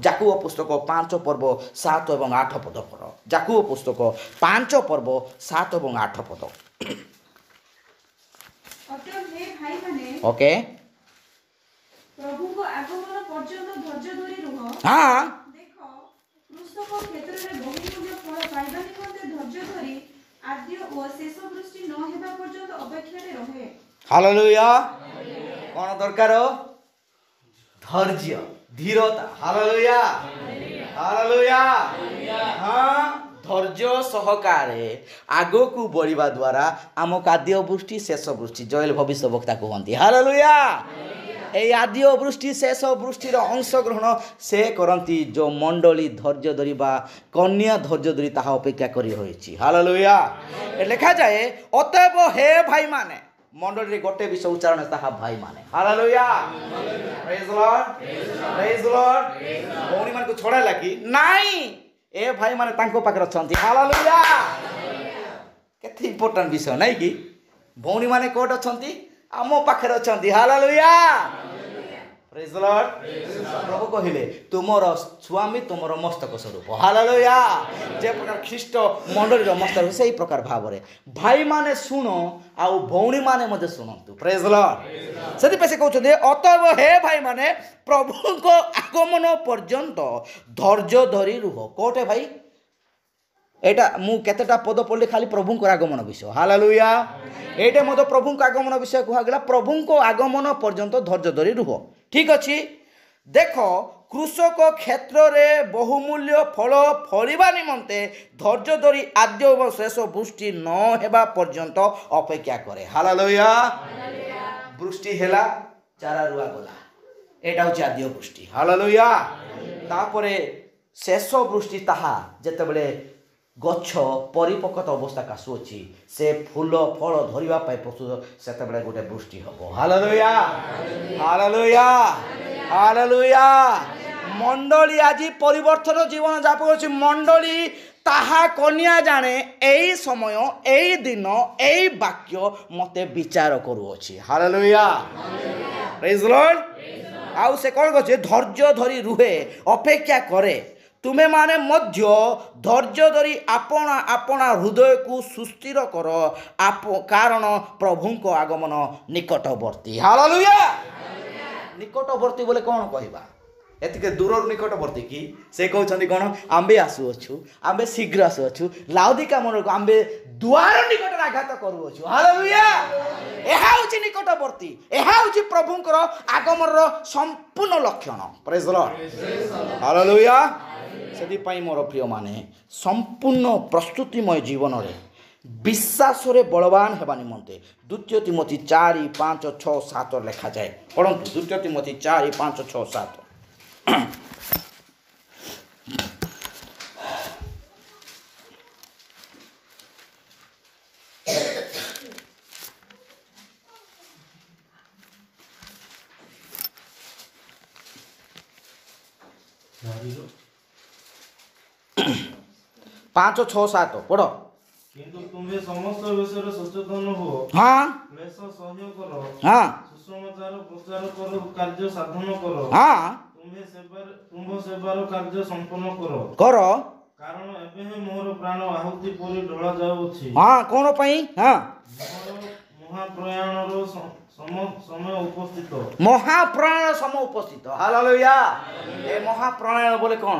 ଯାକୁବ ପୁସ୍ତକ 5 ପର୍ବ 7 ଏବଂ 8 ପଦ ପଢ଼। ଯାକୁବ ପୁସ୍ତକ 5 ପର୍ବ 7 ଏବଂ 8 ପଦ। ଓକେ।
ପ୍ରଭୁଙ୍କ ଆଗମନ ପର୍ଯ୍ୟନ୍ତ ଧୈର୍ଯ୍ୟ ଧରି ରୁହ।
ହଁ।
ଦେଖ, କୃଷକ କ୍ଷେତ୍ରରେ ବହୁମୂଲ୍ୟ ଫଳ ପାଇବା ନିମନ୍ତେ ଧୈର୍ଯ୍ୟ ଧରି ଆଦ୍ୟ ଓ ଶେଷ ବୃଷ୍ଟି ନ ହେବା ପର୍ଯ୍ୟନ୍ତ ଅପେକ୍ଷାରେ ରହେ।
ହାଲେଲୁୟା। କ'ଣ ଦରକାର? ଧୈର୍ଯ୍ୟ, ଧୀରତା। Hallelujah hallelujah. ହଁ, ଧୈର୍ଯ୍ୟ ସହକାରେ ଆଗକୁ ବଢ଼ିବା ଦ୍ୱାରା ଆମକୁ ଆଦ୍ୟ ବୃଷ୍ଟି, ଶେଷ ବୃଷ୍ଟି, ଜୟେଲ ଭବିଷ୍ୟବକ୍ତା କୁହନ୍ତି। ହାଲେଲୁୟା। এই আদি বৃষ্টি শেষ বৃষ্টির অংশগ্রহণ সে করতে যে মণ্ডলী ধৈর্য ধরি বা কন্যা ধৈর্য ধরি তাহা অপেক্ষা করি হয়েছি। হালেলুয়া। লেখা যায়, অতএব হে ভাই মানে ମଣ୍ଡଳୀରେ ଗୋଟେ ବିଷୟ ଉଚ୍ଚାରଣ ତାହା ଭାଇମାନେ। ହାଲେଲୁୟା ପ୍ରେଜ୍ ଦ ଲର୍ଡ ପ୍ରେଜ୍ ଦ ଲର୍ଡ। ଭଉଣୀମାନଙ୍କୁ ଛଡ଼ାଇଲା କି ନାଇଁ, ଏ ଭାଇମାନେ ତାଙ୍କ ପାଖରେ ଅଛନ୍ତି। ହାଲେଲୁୟା କେତେ ଇମ୍ପୋର୍ଟାଣ୍ଟ ବିଷୟ ନାଇଁ କି? ଭଉଣୀମାନେ କୋଉଠି ଅଛନ୍ତି? ଆମ ପାଖରେ ଅଛନ୍ତି। ହାଲେଲୁୟା ପ୍ରେଜ୍ ଦ ଲର୍ଡ। ପ୍ରଭୁ କହିଲେ ତୁମର ସ୍ୱାମୀ ତୁମର ମସ୍ତକ ସ୍ୱରୂପ। ହାଲେଲୁୟା ଯେ ପ୍ରକାର ଖ୍ରୀଷ୍ଟ ମଣ୍ଡଳୀର ମସ୍ତକ ସେଇ ପ୍ରକାର ଭାବରେ ଭାଇମାନେ ଶୁଣ ଆଉ ଭଉଣୀମାନେ ମଧ୍ୟ ଶୁଣନ୍ତୁ। ପ୍ରେଜ୍ ଦ ଲର୍ଡ। ସେଥିପାଇଁ ସେ କହୁଛନ୍ତି ଅତଏବ ହେ ଭାଇମାନେ ପ୍ରଭୁଙ୍କ ଆଗମନ ପର୍ଯ୍ୟନ୍ତ ଧୈର୍ଯ୍ୟ ଧରି ରୁହ। କୋଉଟେ ଭାଇ? ଏଇଟା ମୁଁ କେତେଟା ପଦ ପଢ଼ିଲି ଖାଲି ପ୍ରଭୁଙ୍କର ଆଗମନ ବିଷୟ। ହାଲେଲୁୟା ଏଇଟା ମଧ୍ୟ ପ୍ରଭୁଙ୍କ ଆଗମନ ବିଷୟ କୁହାଗଲା। ପ୍ରଭୁଙ୍କ ଆଗମନ ପର୍ଯ୍ୟନ୍ତ ଧୈର୍ଯ୍ୟ ଧରି ରୁହ। ଠିକ୍ ଅଛି। ଦେଖ କୃଷକ କ୍ଷେତ୍ରରେ ବହୁମୂଲ୍ୟ ଫଳ ଫଳିବା ନିମନ୍ତେ ଧୈର୍ଯ୍ୟ ଧରି ଆଦ୍ୟ ଏବଂ ଶେଷ ବୃଷ୍ଟି ନ ହେବା ପର୍ଯ୍ୟନ୍ତ ଅପେକ୍ଷା କରେ। ହାଲେଲୁୟା ବୃଷ୍ଟି ହେଲା, ଚାରା ରୁଆ ଗଲା, ଏଇଟା ହେଉଛି ଆଦ୍ୟ ବୃଷ୍ଟି। ହାଲେଲୁୟା ତାପରେ ଶେଷ ବୃଷ୍ଟି ତାହା ଯେତେବେଳେ ଗଛ ପରିପକ୍ୱତା ଅବସ୍ଥାକୁ ଆସୁଅଛି, ସେ ଫୁଲ ଫଳ ଧରିବା ପାଇଁ ପ୍ରସ୍ତୁତ, ସେତେବେଳେ ଗୋଟେ ବୃଷ୍ଟି ହେବ। Hallelujah hallelujah hallelujah. ମଣ୍ଡଳୀ ଆଜି ପରିବର୍ତ୍ତନ ଜୀବନ ଯାପନ କରୁଛି। ମଣ୍ଡଳୀ ତାହା କନ୍ୟା ଜାଣେ ଏଇ ସମୟ, ଏଇ ଦିନ, ଏଇ ବାକ୍ୟ ମୋତେ ବିଚାର କରୁଅଛି। ହାଲେଲୁୟା ପ୍ରେଜ୍ ଦ ଲର୍ଡ। ଆଉ ସେ କ'ଣ କରୁଛି? ଧୈର୍ଯ୍ୟ ଧରି ରୁହେ, ଅପେକ୍ଷା କରେ। ତୁମେମାନେ ମଧ୍ୟ ଧୈର୍ଯ୍ୟ ଧରି ଆପଣା ଆପଣା ହୃଦୟକୁ ସୁସ୍ଥିର କର, କାରଣ ପ୍ରଭୁଙ୍କ ଆଗମନ ନିକଟବର୍ତ୍ତୀ। ହାଲେଲୁୟା ନିକଟବର୍ତ୍ତୀ ବୋଲେ କ'ଣ କହିବା? ଏତିକି ଦୂରରୁ ନିକଟବର୍ତ୍ତୀ କି? ସେ କହୁଛନ୍ତି କ'ଣ? ଆମ୍ଭେ ଆସୁଅଛୁ, ଆମ୍ଭେ ଶୀଘ୍ର ଆସୁଅଛୁ, ଲାଉଦିକା ମଣ୍ଡଳକୁ ଆମ୍ଭେ ଦୁଆର ନିକଟରେ ଆଘାତ କରୁଅଛୁ। ହାଲେଲୁୟା ଏହା ହେଉଛି ନିକଟବର୍ତ୍ତୀ, ଏହା ହେଉଛି ପ୍ରଭୁଙ୍କର ଆଗମନର ସମ୍ପୂର୍ଣ୍ଣ ଲକ୍ଷଣ। ପ୍ରେଜ୍ ଦ ଲର୍ଡ ହାଲେଲୁୟା। ସେଥିପାଇଁ ମୋର ପ୍ରିୟମାନେ ସମ୍ପୂର୍ଣ୍ଣ ପ୍ରସ୍ତୁତିମୟ ଜୀବନରେ ବିଶ୍ୱାସରେ ବଳବାନ ହେବା ନିମନ୍ତେ 2 ତିମୋଥୀ 4, 5, 6, 7 ଲେଖାଯାଏ। ପଢ଼ନ୍ତୁ 2 ତିମୋଥୀ 4, 5, 6, 7। ପାଞ୍ଚ ଛଅ ସାତ ପଢ଼।
କିନ୍ତୁ ତୁମେ ସମସ୍ତ ବିଷୟରେ ସଚେତନ ହୁଅ,
ହଁ
କ୍ଲେଶ ସହ୍ୟ କର,
ହଁ
ସୁସମାଚାର ପ୍ରଚାର କର, କାର୍ଯ୍ୟ ସାଧନ କର,
ହଁ
ତୁମ୍ଭ ସେବାର କାର୍ଯ୍ୟ ସମ୍ପନ୍ନ କର
କର।
କାରଣ ଏବେ ହିଁ ମୋର ପ୍ରାଣ ଆହୁତି ପରି ଢଳା ଯାଉଅଛି।
ହଁ କ'ଣ ପାଇଁ? ହଁ
ମହାପ୍ରୟାଣର ସମୟ ଉପସ୍ଥିତ।
ମହାପ୍ରୟାଣ ସମୟ ଉପସ୍ଥିତ। ହାଲେଲୁୟା ଏ ମହାପ୍ରୟାଣ ବୋଲେ କ'ଣ?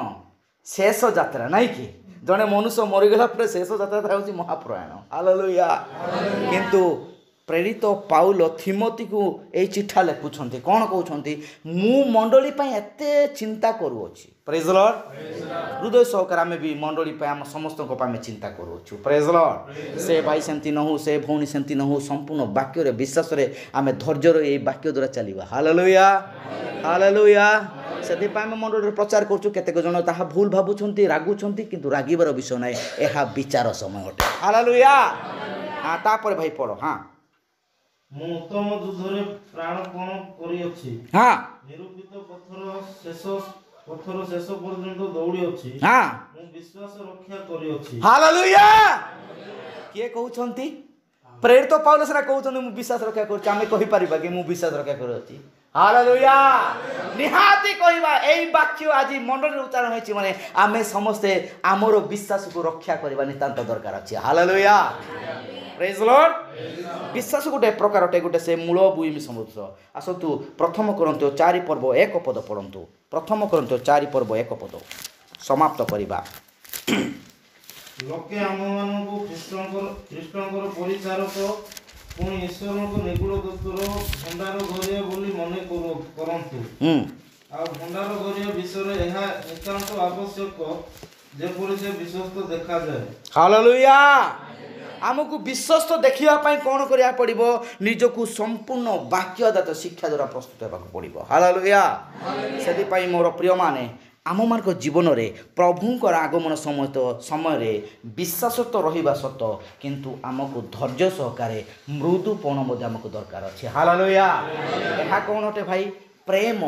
ଶେଷ ଯାତ୍ରା ନାଇଁ କି? ଜଣେ ମନୁଷ୍ୟ ମରିଗଲା ପରେ ଶେଷ ଯାତ୍ରା ହେଉଛି ମହାପ୍ରୟାଣ। ହାଲେଲୁୟା କିନ୍ତୁ ପ୍ରେରିତ ପାଉଲ ଥିମୋଥିକୁ ଏଇ ଚିଠା ଲେଖୁଛନ୍ତି, କ'ଣ କହୁଛନ୍ତି? ମୁଁ ମଣ୍ଡଳୀ ପାଇଁ ଏତେ ଚିନ୍ତା କରୁଅଛି। ପ୍ରେଜ୍ ଦ ଲର୍ଡ। ହୃଦୟ ସହକାରେ ଆମେ ବି ମଣ୍ଡଳୀ ପାଇଁ ଆମ ସମସ୍ତଙ୍କ ପାଇଁ ଆମେ ଚିନ୍ତା କରୁଅଛୁ। ପ୍ରେଜ୍ ଦ ଲର୍ଡ। ସେ ଭାଇ ସେମିତି ନ ହଉ, ସେ ଭଉଣୀ ସେମିତି ନ ହଉ, ସମ୍ପୂର୍ଣ୍ଣ ବାକ୍ୟରେ ବିଶ୍ୱାସରେ ଆମେ ଧୈର୍ଯ୍ୟର ଏଇ ବାକ୍ୟ ଦ୍ୱାରା ଚାଲିବା। Hallelujah hallelujah. ସେଥିପାଇଁ ଆମେ ମଣ୍ଡଳୀରେ ପ୍ରଚାର କରୁଛୁ। କେତେକ ଜଣ ତାହା ଭୁଲ ଭାବୁଛନ୍ତି, ରାଗୁଛନ୍ତି, କିନ୍ତୁ ରାଗିବାର ବିଷୟ ନାହିଁ, ଏହା ବିଚାର ସମୟ ଅଟେ। ହାଲେଲୁୟା। ହଁ ତାପରେ ଭାଇ ପଢ଼। ହଁ
ମୁଁ ଉତ୍ତମ ଯୁଦ୍ଧରେ ପ୍ରାଣପଣ କରିଅଛି,
ହଁ
ନିରୂପିତ ପଥର ଶେଷ ପର୍ଯ୍ୟନ୍ତ ଦୌଡ଼ିଅଛି,
ହଁ
ମୁଁ ବିଶ୍ୱାସ ରକ୍ଷା କରିଅଛି।
ହାଲେଲୁୟା। କିଏ କହୁଛନ୍ତି? ପ୍ରେରିତ ପାଉଲ ସେଟା କହୁଛନ୍ତି ମୁଁ ବିଶ୍ୱାସ ରକ୍ଷା କରୁଛି। ଆମେ କହିପାରିବା କି ମୁଁ ବିଶ୍ୱାସ ରକ୍ଷା କରୁଅଛି? ହାଲେଲୁୟା ନିହାତି କହିବା। ଏଇ ବାକ୍ୟ ଆଜି ମଣ୍ଡଳୀରେ ଉଚ୍ଚାରଣ ହୋଇଛି ମାନେ ଆମେ ସମସ୍ତେ ଆମର ବିଶ୍ୱାସକୁ ରକ୍ଷା କରିବା ନିତାନ୍ତ ଦରକାର ଅଛି। ହାଲେଲୁୟା ପ୍ରେଜ୍ ଦ ଲର୍ଡ। ବିଶ୍ୱାସ ଗୋଟେ ପ୍ରକାର ଅଟେ, ଗୋଟେ ସେ ମୂଳ ଭୂମି ସମୁଦ୍ର। ଆସନ୍ତୁ 1 Corinthians 4 ପର୍ବ 1 ପଦ ପଢ଼ନ୍ତୁ। 1 Corinthians 4 ପର୍ବ 1 ପଦ ସମାପ୍ତ କରିବା।
ଲୋକେ ଆମମାନଙ୍କୁ ଖ୍ରୀଷ୍ଟଙ୍କର ପରିଚାରକ ପୁଣି ଈଶ୍ୱରଙ୍କ ନିଗୁଡ଼ ଦୂତର ଭଣ୍ଡାର ଘରିଆ ବୋଲି ମନେ କରନ୍ତୁ। ଆଉ ଭଣ୍ଡାର ଘରିଆ ବିଷୟରେ ଏହା ନିତାନ୍ତ ଆବଶ୍ୟକ, ଯେପରି ସେ ବିଶ୍ୱସ୍ତ ଦେଖାଯାଏ।
ହାଲେଲୁୟା। ଆମକୁ ବିଶ୍ୱସ୍ତ ଦେଖିବା ପାଇଁ କ'ଣ କରିବାକୁ ପଡ଼ିବ? ନିଜକୁ ସମ୍ପୂର୍ଣ୍ଣ ବାକ୍ୟଦାତ ଶିକ୍ଷା ଦ୍ୱାରା ପ୍ରସ୍ତୁତ ହେବାକୁ ପଡ଼ିବ। ହାଲେଲୁୟା। ସେଥିପାଇଁ ମୋର ପ୍ରିୟମାନେ ଆମମାନଙ୍କ ଜୀବନରେ ପ୍ରଭୁଙ୍କର ଆଗମନ ସମୟରେ ବିଶ୍ୱାସ ତ ରହିବା ସତ, କିନ୍ତୁ ଆମକୁ ଧୈର୍ଯ୍ୟ ସହକାରେ ମୃଦୁପଣ ମଧ୍ୟ ଆମକୁ ଦରକାର ଅଛି। ହାଲେଲୁୟା। ଏହା କ'ଣ ଅଟେ ଭାଇ? ପ୍ରେମ,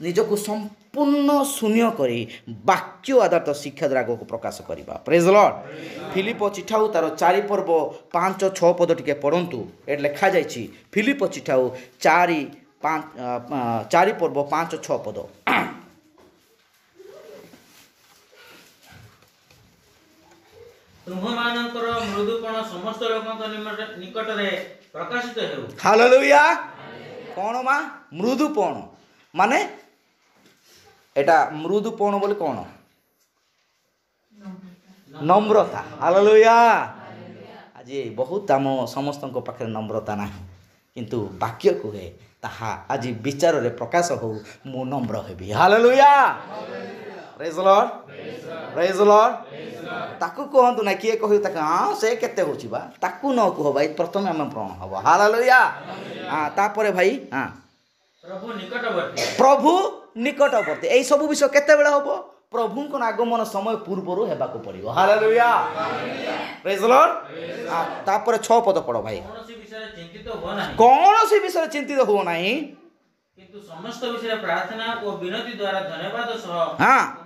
ନିଜକୁ ସମ୍ପୂର୍ଣ୍ଣ ଶୂନ୍ୟ କରି ବାକ୍ୟ ଆଧାରିତ ଶିକ୍ଷା ଦ୍ୱାରା ଆଗକୁ ପ୍ରକାଶ କରିବା। ପ୍ରେଜ୍ ଲର୍ଡ। ଫିଲିପ ଚିଠାଉ ତାର 4 ପର୍ବ 5-6 ପଦ ଟିକେ ପଢ଼ନ୍ତୁ। ଏଠି ଲେଖାଯାଇଛି ଫିଲିପ ଚିଠାଉ 4 ପର୍ବ 5-6 ପଦ।
ତୁମ୍ଭମାନଙ୍କର ମୃଦୁପଣ ସମସ୍ତ ଲୋକଙ୍କ ନିକଟରେ ପ୍ରକାଶିତ ହେଉ।
ହାଲେଲୁୟା। କ'ଣ ମା? ମୃଦୁପଣ ମାନେ ଏଟା ମୃଦୁପଣ ବୋଲି କ'ଣ? ନମ୍ରତା। ହାଲେଲୁୟା। ଆଜି ବହୁତ ଆମ ସମସ୍ତଙ୍କ ପାଖରେ ନମ୍ରତା ନାହିଁ, କିନ୍ତୁ ବାକ୍ୟ କୁହେ ତାହା ଆଜି ବିଚାରରେ ପ୍ରକାଶ ହଉ, ମୁଁ ନମ୍ର ହେବି। ହାଲେଲୁୟା। ପ୍ରେଜ୍ ଲର୍ଡ। ପ୍ରେଜ୍ ଲର୍ଡ। ତାକୁ କୁହନ୍ତୁ ନା, କିଏ କହିବ ତାକୁ ହଁ ସେ କେତେ ହେଉଛି ବା, ତାକୁ ନ କୁହ ଭାଇ, ପ୍ରଥମେ ଆମେ ପ୍ରଣ ହବ। ହାଲେଲୁୟା। ତାପରେ ଭାଇ ପ୍ରଭୁ ନିକଟବର୍ତ୍ତୀ। ଏଇ ସବୁ ବିଷୟ କେତେବେଳେ ହବ? ପ୍ରଭୁଙ୍କର ଆଗମନ ସମୟ ପୂର୍ବରୁ ହେବାକୁ ପଡ଼ିବ। ହାଲେଲୁୟା। ପ୍ରେଜ୍ ଲର୍ଡ। ତାପରେ 6 ପଦ ପଢ଼ ଭାଇ। କୌଣସି ବିଷୟରେ ଚିନ୍ତିତ ହୁଅ ନାହିଁ,
କିନ୍ତୁ ସମସ୍ତ ବିଷୟରେ ପ୍ରାର୍ଥନା ଓ ବିନତି ଦ୍ୱାରା ଧନ୍ୟବାଦ ସହ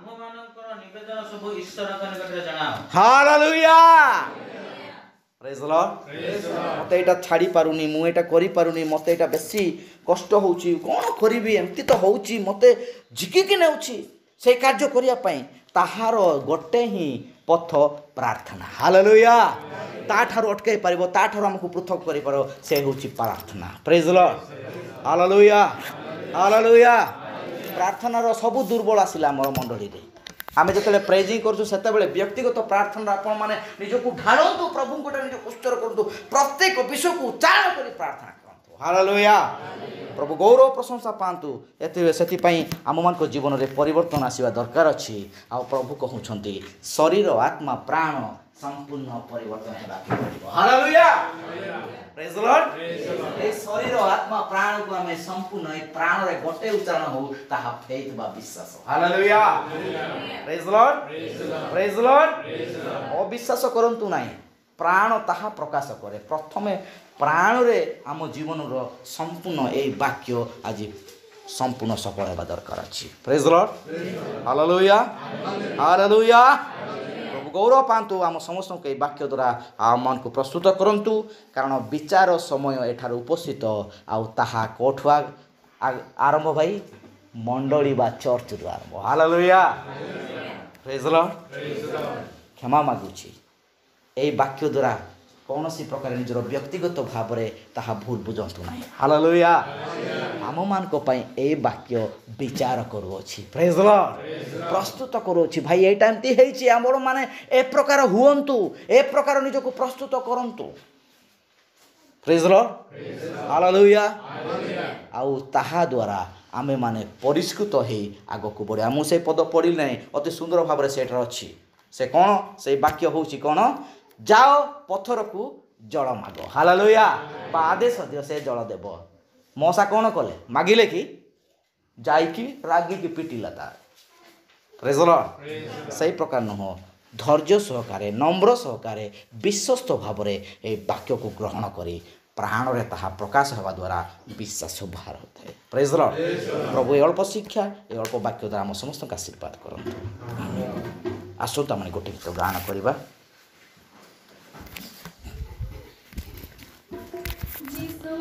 ତୁମମାନଙ୍କର ନିବେଦନ ସବୁ ଈଶ୍ୱରଙ୍କ ନିକଟରେ ଜଣାଅ।
ହାଲେଲୁୟା। ପ୍ରେଜ୍ ଲର୍ଡ। ମୋତେ ଏଇଟା ଛାଡ଼ି ପାରୁନି, ମୁଁ ଏଇଟା କରିପାରୁନି, ମୋତେ ଏଇଟା ବେଶୀ କଷ୍ଟ ହେଉଛି, କ'ଣ କରିବି, ଏମିତି ତ ହେଉଛି, ମୋତେ ଝିକିକି ନେଉଛି ସେଇ କାର୍ଯ୍ୟ କରିବା ପାଇଁ। ତାହାର ଗୋଟେ ହିଁ ପଥ ପ୍ରାର୍ଥନା। ହାଲେଲୁୟା। ତାଠାରୁ ଅଟକାଇ ପାରିବ, ତାଠାରୁ ଆମକୁ ପୃଥକ କରିପାରିବ, ସେ ହେଉଛି ପ୍ରାର୍ଥନା। ପ୍ରେଜ୍ ଲର୍ଡ। ହାଲେଲୁୟା। ହାଲେଲୁୟା। ପ୍ରାର୍ଥନାର ସବୁ ଦୁର୍ବଳ ଆସିଲା ଆମର ମଣ୍ଡଳୀରେ। ଆମେ ଯେତେବେଳେ ପ୍ରେଜିଂ କରୁଛୁ ସେତେବେଳେ ବ୍ୟକ୍ତିଗତ ପ୍ରାର୍ଥନା ଆପଣମାନେ ନିଜକୁ ଢାଳନ୍ତୁ, ପ୍ରଭୁଙ୍କଟା ନିଜକୁ ଉତ୍ସର୍ଗ କରନ୍ତୁ, ପ୍ରତ୍ୟେକ ବିଷୟକୁ ଉଚ୍ଚାରଣ କରି ପ୍ରାର୍ଥନା କରନ୍ତୁ। ହାଲେଲୁୟା। ପ୍ରଭୁ ଗୌରବ ପ୍ରଶଂସା ପାଆନ୍ତୁ। ସେଥିପାଇଁ ଆମମାନଙ୍କ ଜୀବନରେ ପରିବର୍ତ୍ତନ ଆସିବା ଦରକାର ଅଛି। ଆଉ ପ୍ରଭୁ କହୁଛନ୍ତି ଶରୀର, ଆତ୍ମା, ପ୍ରାଣ ସମ୍ପୂର୍ଣ୍ଣ ପରିବର୍ତ୍ତନ ହେବାକୁ ପଡ଼ିବ। ହାଲେଲୁୟା। ପ୍ରେଜ୍ ଲର୍ଡ। এই শরীর আত্মা প্রাণକୁ ଆମେ ସମ୍ପୂର୍ଣ୍ଣ এই ପ୍ରାଣରେ ଗୋଟେ ଉଚ୍ଚାରଣ ହଉ, ତାହା ଫେଥ୍ ବା ବିଶ୍ୱାସ। ହାଲେଲୁୟା। ପ୍ରେଜ୍ ଲର୍ଡ। ପ୍ରେଜ୍ ଲର୍ଡ। ଅବିଶ୍ୱାସ କରନ୍ତୁ ନାହିଁ, ପ୍ରାଣ ତାହା ପ୍ରକାଶ କରେ। ପ୍ରଥମେ ପ୍ରାଣରେ ଆମ ଜୀବନର ସମ୍ପୂର୍ଣ୍ଣ ଏହି ବାକ୍ୟ ଆଜି ସମ୍ପୂର୍ଣ୍ଣ ସଫଳ ହେବା ଦରକାର ଅଛି। ପ୍ରେଜ୍ ଲର୍ଡ। ହାଲେଲୁୟା। ହାଲେଲୁୟା। ପ୍ରଭୁ ଗୌରବ ପାଆନ୍ତୁ। ଆମ ସମସ୍ତଙ୍କୁ ଏହି ବାକ୍ୟ ଦ୍ୱାରା ଆମମାନଙ୍କୁ ପ୍ରସ୍ତୁତ କରନ୍ତୁ, କାରଣ ବିଚାର ସମୟ ଏଠାରେ ଉପସ୍ଥିତ। ଆଉ ତାହା କେଉଁଠୁ ଆରମ୍ଭ ଭାଇ? ମଣ୍ଡଳୀ ବା ଚର୍ଚ୍ଚରୁ ଆରମ୍ଭ। ହାଲେଲୁୟା। ପ୍ରେଜ୍ ଲର୍ଡ। କ୍ଷମା ମାଗୁଛି, ଏହି ବାକ୍ୟ ଦ୍ୱାରା କୌଣସି ପ୍ରକାର ନିଜର ବ୍ୟକ୍ତିଗତ ଭାବରେ ତାହା ଭୁଲ ବୁଝନ୍ତୁ ନାହିଁ। ହାଲେଲୁୟା। ଆମମାନଙ୍କ ପାଇଁ ଏହି ବାକ୍ୟ ବିଚାର କରୁଅଛି। ପ୍ରେଜ୍ ଲର୍ଡ। ପ୍ରସ୍ତୁତ କରୁଅଛି। ଭାଇ ଏଇଟା ଏମିତି ହେଇଛି, ଆମର ମାନେ ଏ ପ୍ରକାର ହୁଅନ୍ତୁ, ଏ ପ୍ରକାର ନିଜକୁ ପ୍ରସ୍ତୁତ କରନ୍ତୁ। ପ୍ରେଜ୍ ଲର୍ଡ। ହାଲେଲୁୟା। ଆଉ ତାହା ଦ୍ୱାରା ଆମେମାନେ ପରିଷ୍କୃତ ହେଇ ଆଗକୁ ବଢ଼ିବା। ମୁଁ ସେ ପଦ ପଢ଼ିଲି ନାହିଁ, ଅତି ସୁନ୍ଦର ଭାବରେ ସେଠାରେ ଅଛି। ସେ କ'ଣ? ସେଇ ବାକ୍ୟ ହେଉଛି କ'ଣ? ଯାଅ ପଥରକୁ ଜଳ ମାଗ। ହାଲେଲୁୟା। ବା ଆଦେଶ ଦିଅ, ସେ ଜଳ ଦେବ। ମଶା କ'ଣ କଲେ? ମାଗିଲେ କି? ଯାଇକି ରାଗିକି ପିଟିଲା ତାର। ପ୍ରେଜ୍ ଲର୍ଡ। ସେଇ ପ୍ରକାର ନୁହଁ, ଧୈର୍ଯ୍ୟ ସହକାରେ, ନମ୍ର ସହକାରେ, ବିଶ୍ୱସ୍ତ ଭାବରେ ଏହି ବାକ୍ୟକୁ ଗ୍ରହଣ କରି ପ୍ରାଣରେ ତାହା ପ୍ରକାଶ ହେବା ଦ୍ୱାରା ବିଶ୍ୱାସ ବାହାର ହୋଇଥାଏ। ପ୍ରେଜ୍ ଲର୍ଡ। ପ୍ରଭୁ ଏ ଅଳ୍ପ ଶିକ୍ଷା, ଏ ଅଳ୍ପ ବାକ୍ୟ ଦ୍ୱାରା ଆମ ସମସ୍ତଙ୍କୁ ଆଶୀର୍ବାଦ କରନ୍ତୁ। ଆସନ୍ତୁ ଆମେ ଗୋଟେ ଗୀତ ଗାନ କରିବା।
ଯିଶୁ